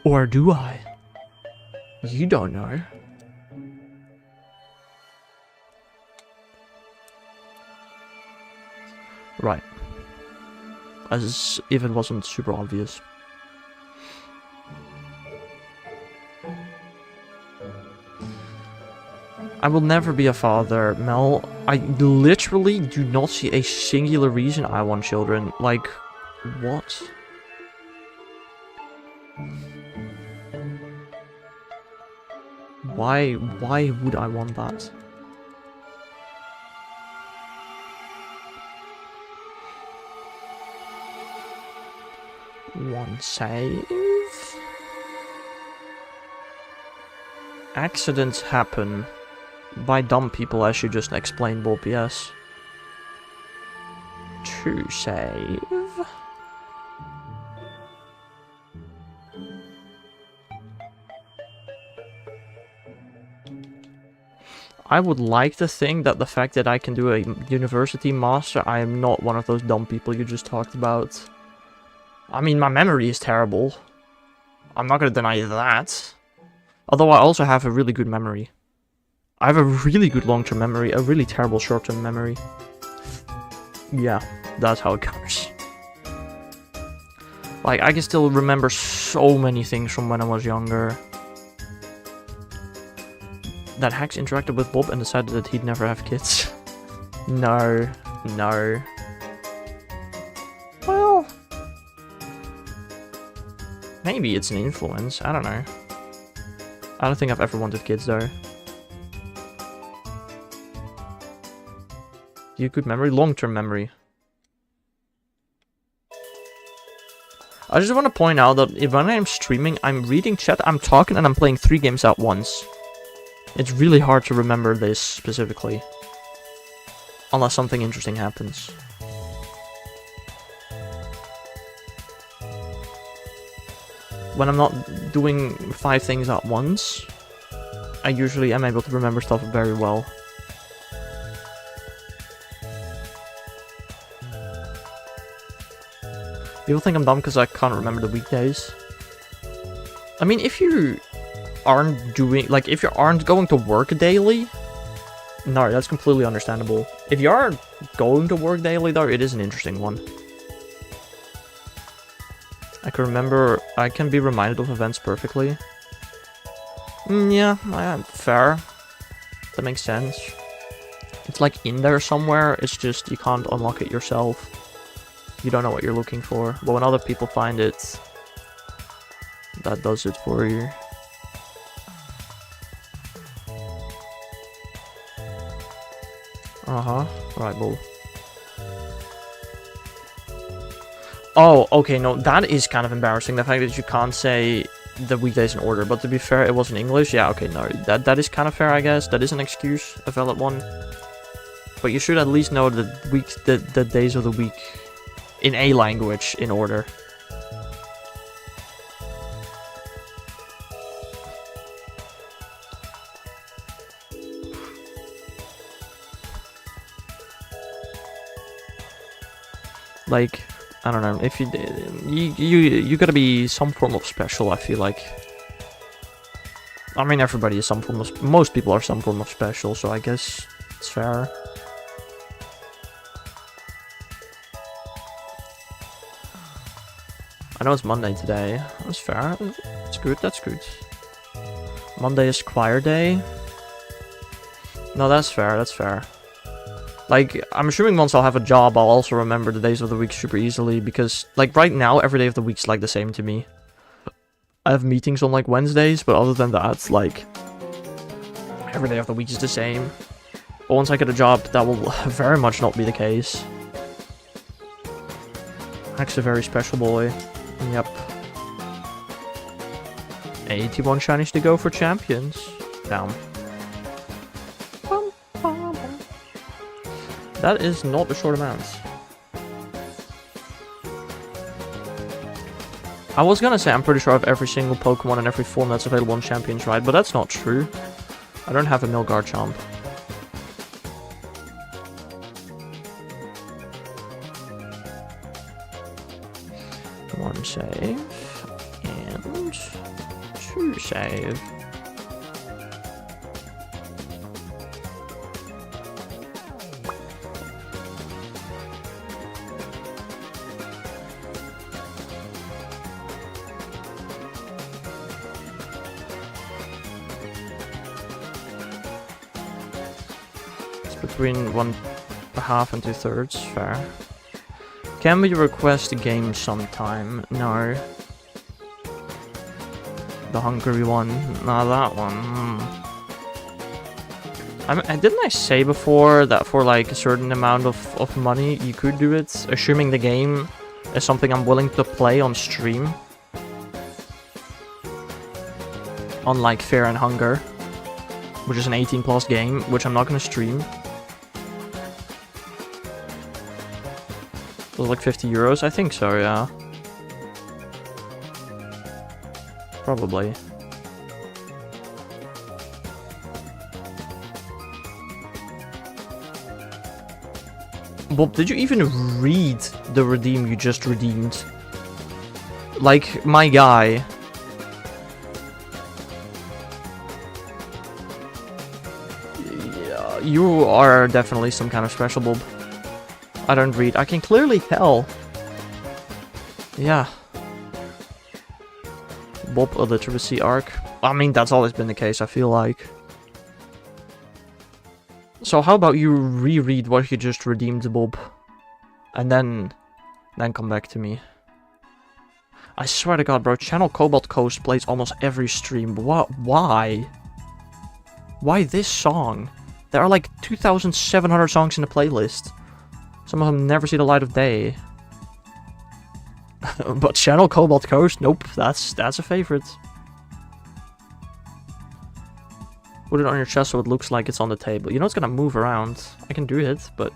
Or do I? You don't know. Right. As if it wasn't super obvious. I will never be a father, Mel. I literally do not see a singular reason I want children. Like, what? Why would I want that? One save. Accidents happen by dumb people, as you just explained, Bob, yes. Two save. I would like to think that the fact that I can do a university master, I am not one of those dumb people you just talked about. I mean, my memory is terrible. I'm not gonna deny that. Although I also have a really good memory. I have a really good long-term memory, a really terrible short-term memory. Yeah, that's how it goes. Like, I can still remember so many things from when I was younger. That Hax interacted with Bob and decided that he'd never have kids. No. Well, maybe it's an influence, I don't know. I don't think I've ever wanted kids though. You good memory? Long-term memory. I just want to point out that when I'm streaming, I'm reading chat, I'm talking, and I'm playing 3 games at once. It's really hard to remember this specifically. Unless something interesting happens. when I'm not doing 5 things at once, I usually am able to remember stuff very well. People think I'm dumb because I can't remember the weekdays. I mean, if you aren't doing, like, if you aren't going to work daily, no, that's completely understandable. If you are going to work daily, though, it is an interesting one. I can be reminded of events perfectly. Yeah, fair. That makes sense. It's like in there somewhere, it's just you can't unlock it yourself. You don't know what you're looking for. But when other people find it, that does it for you. Right, bull. Oh, okay, no, that is kind of embarrassing. The fact that you can't say the weekdays in order. But to be fair, it was in English. Yeah, okay, no, that is kind of fair, I guess. That is an excuse, a valid one. But you should at least know the days of the week in a language in order. Like, I don't know, if you gotta be some form of special, I feel like. I mean, everybody is some form of, most people are some form of special, so I guess it's fair. I know it's Monday today. That's fair. That's good, that's good. Monday is choir day. No, that's fair, that's fair. Like, I'm assuming once I'll have a job, I'll also remember the days of the week super easily, because, like, right now, every day of the week's, like, the same to me. I have meetings on, like, Wednesdays, but other than that, like, every day of the week is the same. But once I get a job, that will very much not be the case. Hack's a very special boy. Yep. 81 shinies to go for champions. Damn. That is not a short amount. I was gonna say I'm pretty sure I have every single Pokemon in every form that's available in Champions, right? But that's not true. I don't have a Milgarchomp. One save. And 2 save. Between 1/2 and 2/3, fair. Can we request a game sometime? No. The hungry one? Not that one. Didn't I say before that for like a certain amount of money you could do it? Assuming the game is something I'm willing to play on stream. Unlike Fear and Hunger, which is an 18+ game, which I'm not gonna stream. It was like 50 euros? I think so, yeah. Probably. Bob, did you even read the redeem you just redeemed? Like, my guy. Yeah, you are definitely some kind of special, Bob. I don't read. I can clearly tell. Yeah. Bob illiteracy arc. I mean, that's always been the case, I feel like. So how about you reread what you just redeemed, Bob? And then come back to me. I swear to God, bro, Channel Cobalt Coast plays almost every stream. What? Why? Why this song? There are like 2,700 songs in the playlist. Some of them never see the light of day. But Channel Cobalt Coast, nope, that's a favorite. Put it on your chest so it looks like it's on the table. You know it's gonna move around. I can do it, but...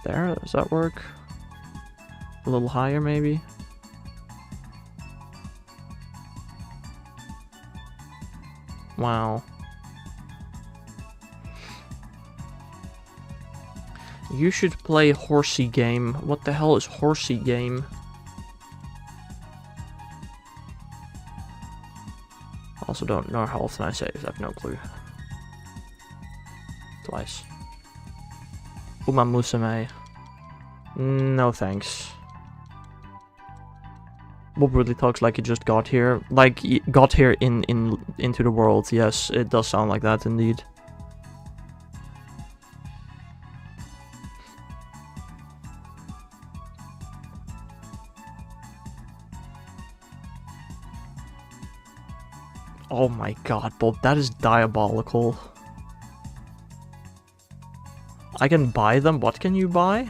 There, does that work? A little higher, maybe? Wow. You should play horsey game. What the hell is horsey game? Also don't know how often I say it, I have no clue. Twice. Uma Musume. No thanks. Bob really talks like he just got here. Like, he got here into the world. Yes, it does sound like that indeed. Oh my god, Bob, that is diabolical. I can buy them. What can you buy?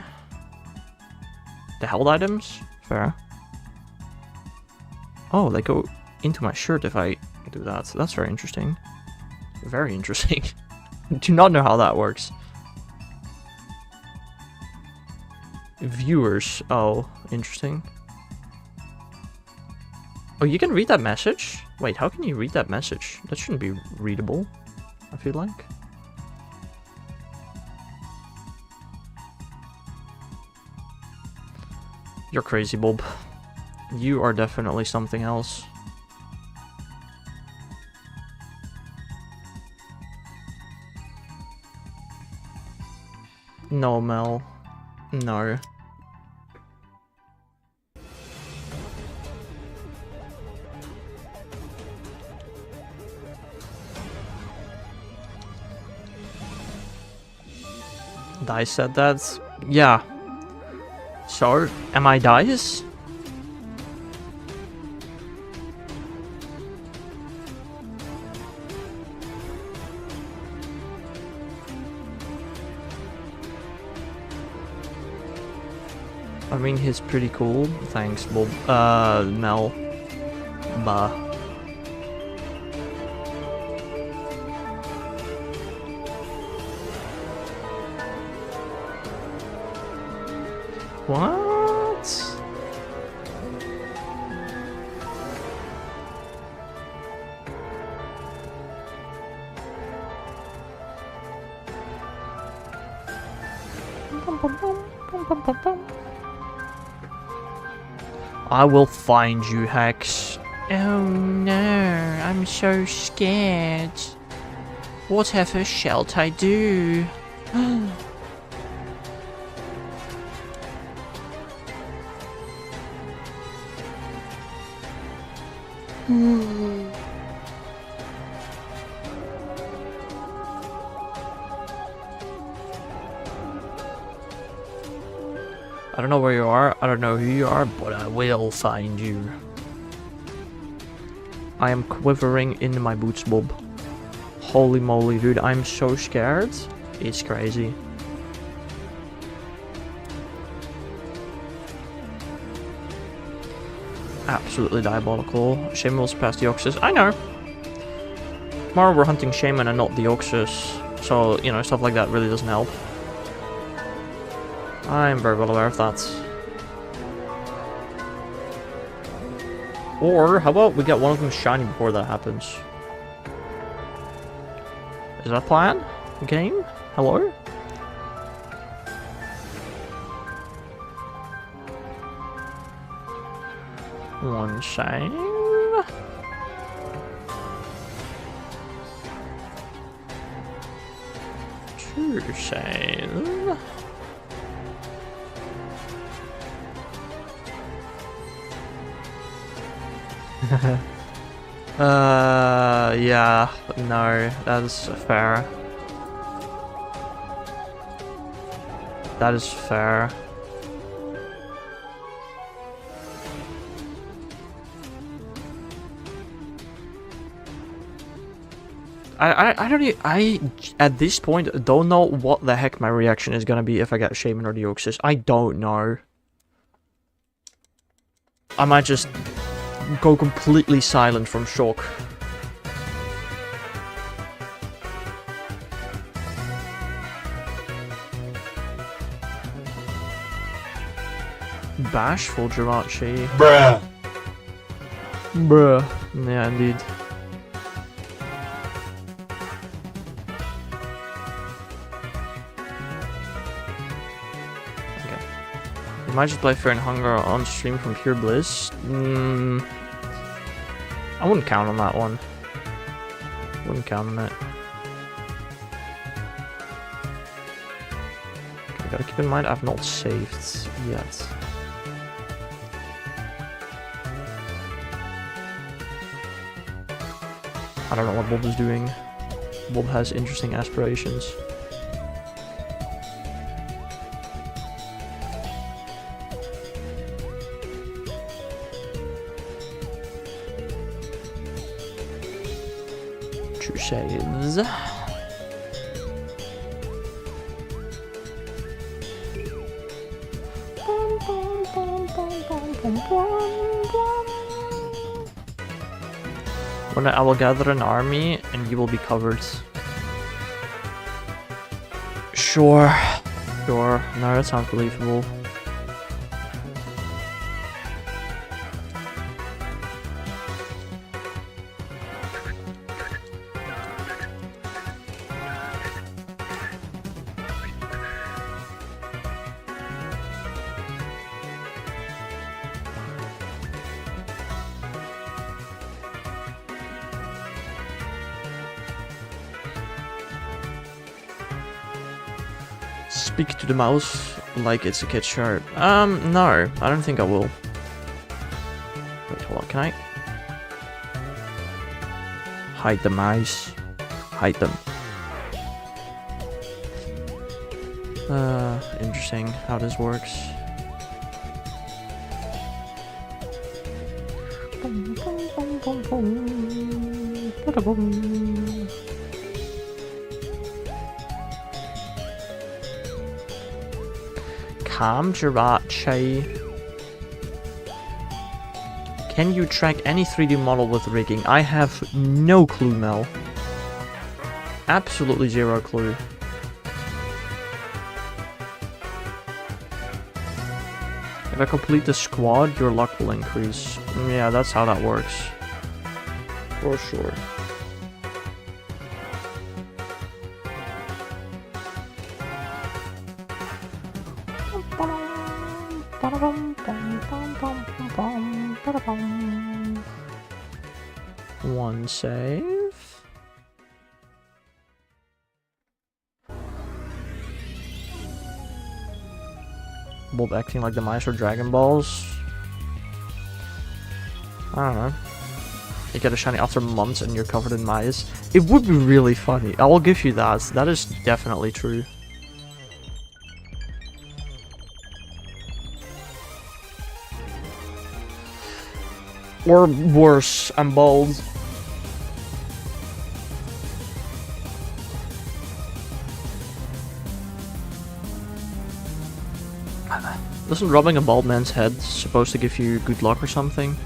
The held items? Fair. Oh, they go into my shirt if I do that. So that's very interesting. Very interesting. Do not know how that works. Viewers. Oh, interesting. Oh, you can read that message? Wait, how can you read that message? That shouldn't be readable, I feel like. You're crazy, Bob. You are definitely something else. No, Mel. No. Dice said that? Yeah. So, am I Dice? I mean, he's pretty cool. Thanks, Bob. Mel. Bah. What? I will find you, Hex. Oh no, I'm so scared. Whatever shall I do? I don't know where you are, I don't know who you are, but I will find you. I am quivering in my boots, Bob. Holy moly, dude, I'm so scared. It's crazy. Absolutely diabolical. Shaman will surpass the Oxus. I know. Tomorrow we're hunting Shaman and not the Oxus. So, you know, stuff like that really doesn't help. I'm very well aware of that. Or, how about we get one of them shiny before that happens? Is that a plan? Game? Hello? One save. Two save. Yeah, no, that's fair. That is fair. I at this point don't know what the heck my reaction is gonna be if I get Shaman or the Oxus. I don't know. I might just go completely silent from shock. Bashful Jirachi. Bruh. Bruh. Yeah, indeed. Okay. You might just play Fear and Hunger on stream from Pure Bliss. I wouldn't count on that one. Wouldn't count on it. Okay, gotta keep in mind I've not saved yet. I don't know what Bob is doing. Bob has interesting aspirations. Two saves. When I will gather an army and you will be covered. Sure. Sure. No, that sounds believable. Speak to the mouse like it's a kid's shirt. No, I don't think I will. Wait, hold on, can I? Hide the mice. Hide them. Interesting how this works. Jirachi. Can you track any 3D model with rigging? I have no clue, Mel. Absolutely zero clue. If I complete the squad, your luck will increase. Yeah, that's how that works. For sure. One save. Bob acting like the mice are Dragon Balls. I don't know. You get a shiny after months and you're covered in mice. It would be really funny. I will give you that. That is definitely true. Or worse, I'm bald. Isn't rubbing a bald man's head supposed to give you good luck or something?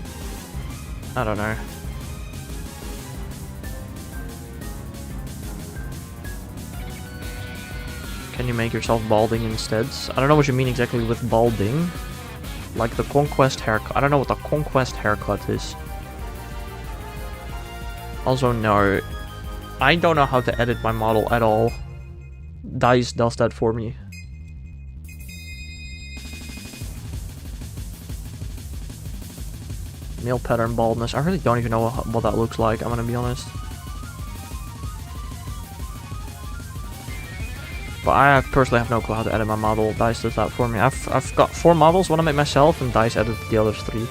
I don't know. Can you make yourself balding instead? I don't know what you mean exactly with balding. Like the conquest haircut. I don't know what the conquest haircut is. Also, no. I don't know how to edit my model at all. DICE does that for me. Male pattern baldness. I really don't even know what that looks like, I'm gonna be honest. But I personally have no clue how to edit my model. DICE does that for me. I've got 4 models, one I made myself, and DICE edited the other 3.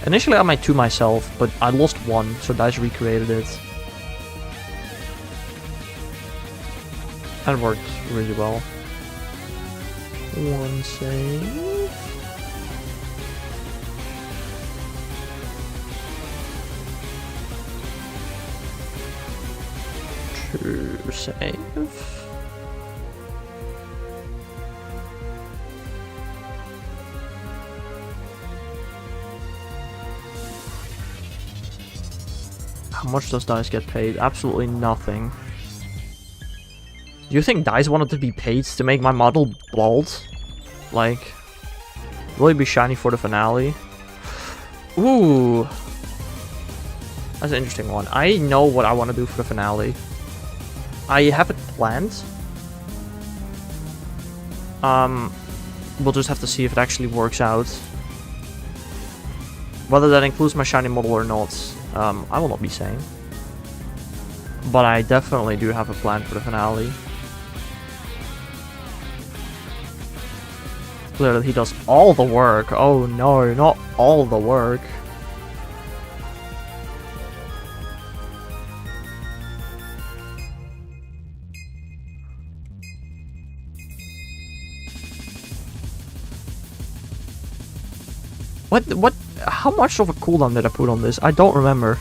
Initially I made 2 myself, but I lost 1, so DICE recreated it. And it worked really well. One save. Two save. How much does DICE get paid? Absolutely nothing. Do you think DICE wanted to be paid to make my model bald? Like, Will he be shiny for the finale? Ooh. That's an interesting one. I know what I want to do for the finale. I have it planned. We'll just have to see if it actually works out. Whether that includes my shiny model or not, I will not be saying. But I definitely do have a plan for the finale. Clear that he does all the work. Oh no, not all the work. What, how much of a cooldown did I put on this? I don't remember.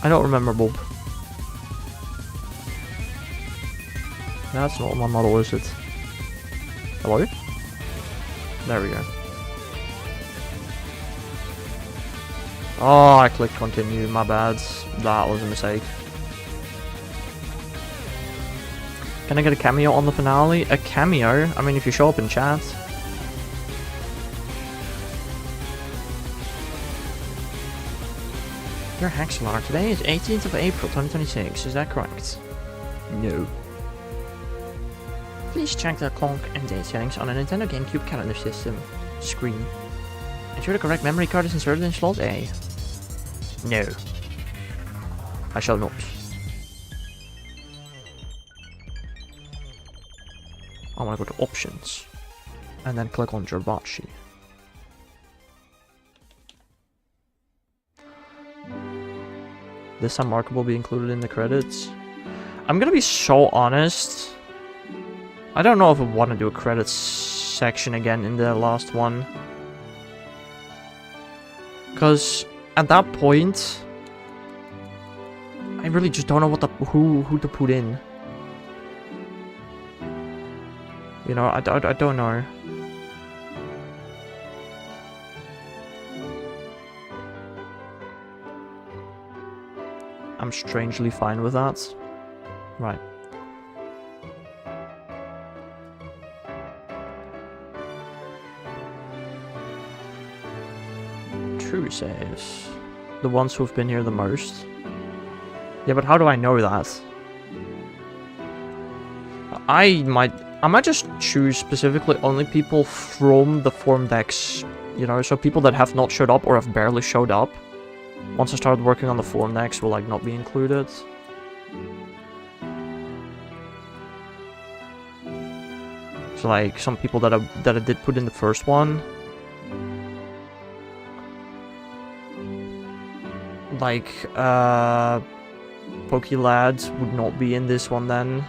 I don't remember, Bob. That's not my model, is it? Hello? There we go. Oh, I clicked continue, my bad. That was a mistake. Can I get a cameo on the finale? A cameo? I mean, if you show up in chat. Your Haxlar, today is 18th of April 2026, is that correct? No. Please check the clock and date settings on a Nintendo GameCube calendar system screen. Ensure the correct memory card is inserted in slot A. No. I shall not. I want to go to options. And then click on Jerbachi. This unmarkable will be included in the credits. I'm gonna be so honest. I don't know if I want to do a credits section again in the last one. Because at that point, I really just don't know what who to put in. You know, I don't know. I'm strangely fine with that. Right. True saves. The ones who've been here the most. Yeah, but how do I know that? I might just choose specifically only people from the form decks, you know, so people that have not showed up or have barely showed up. Once I started working on the form decks will like not be included. So like some people that I did put in the first one. Like Pokelads would not be in this one then.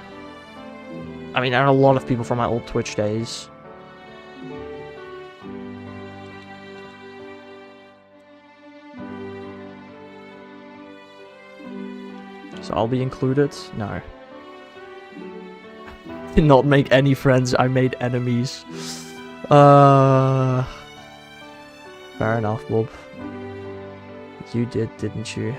I mean, there are a lot of people from my old Twitch days. So I'll be included? No. Did not make any friends, I made enemies. Fair enough, Bob. You did, didn't you?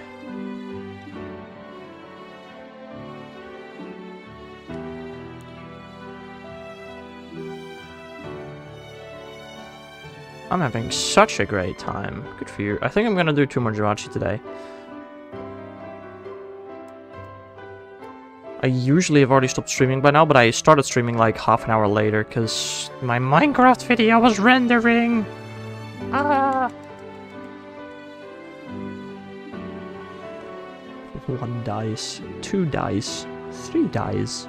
I'm having such a great time. Good for you. I think I'm gonna do 2 more Jirachi today. I usually have already stopped streaming by now, but I started streaming like half an hour later because my Minecraft video was rendering. Ah! 1 dice, 2 dice, 3 dice.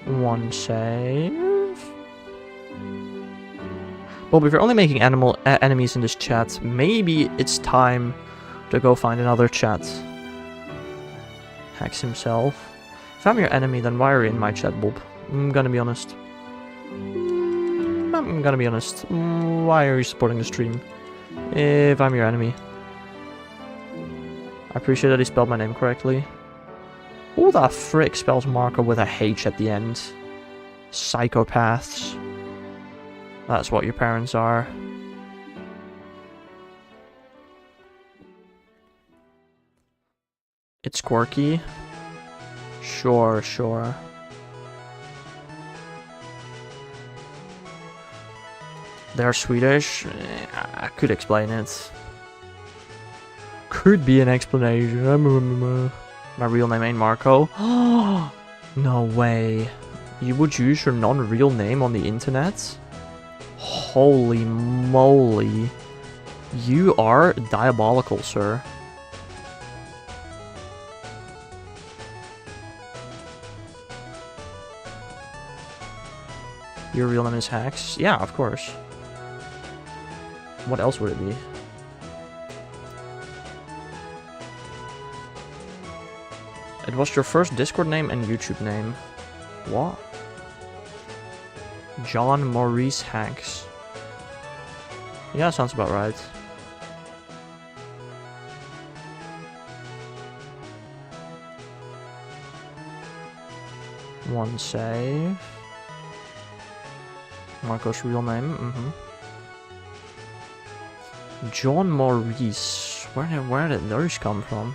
One save. Well, if you're only making enemies in this chat, maybe it's time to go find another chat. Hacks himself. If I'm your enemy, then why are you in my chat, Bob? I'm gonna be honest. Why are you supporting the stream? If I'm your enemy. I appreciate that he spelled my name correctly. Who the frick spells marker with a H at the end? Psychopaths. That's what your parents are. It's quirky. Sure, sure. They're Swedish. I could explain it. Could be an explanation. My real name ain't Marco. No way. You would use your non-real name on the internet? Holy moly. You are diabolical, sir. Your real name is Hax? Yeah, of course. What else would it be? It was your first Discord name and YouTube name. What? John Maurice Hax. Yeah, sounds about right. One save. Marco's real name, John Maurice. Where did those come from?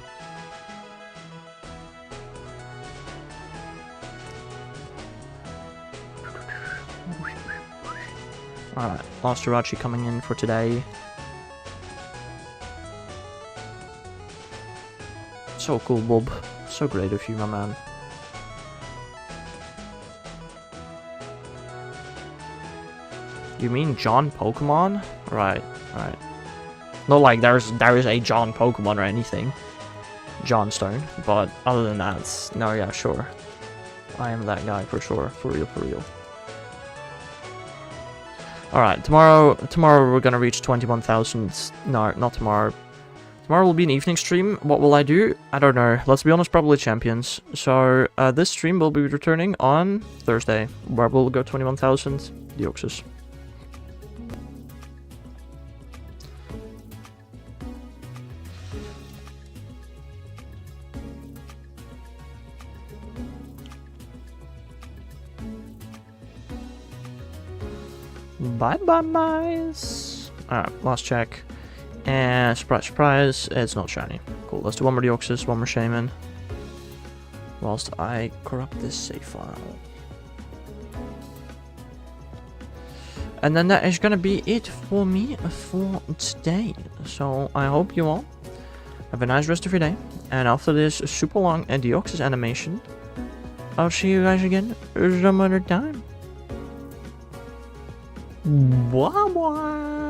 Alright, last Jirachi coming in for today. So cool, Bob. So great of you, my man. You mean John Pokemon? Right, right. Not like there is a John Pokemon or anything. John Stone, but other than that, no, yeah, sure. I am that guy for sure, for real, for real. Alright, tomorrow we're gonna reach 21,000. No, not tomorrow. Tomorrow will be an evening stream. What will I do? I don't know. Let's be honest, probably Champions. So, this stream will be returning on Thursday, where we'll go 21,000 Deoxys. Bye-bye, guys. Alright, last check. And surprise, surprise, it's not shiny. Cool, let's do one more Deoxys, one more Shaman. Whilst I corrupt this save file. And then that is gonna be it for me for today. So I hope you all have a nice rest of your day. And after this super long Deoxys animation, I'll see you guys again some other time. Bye bye.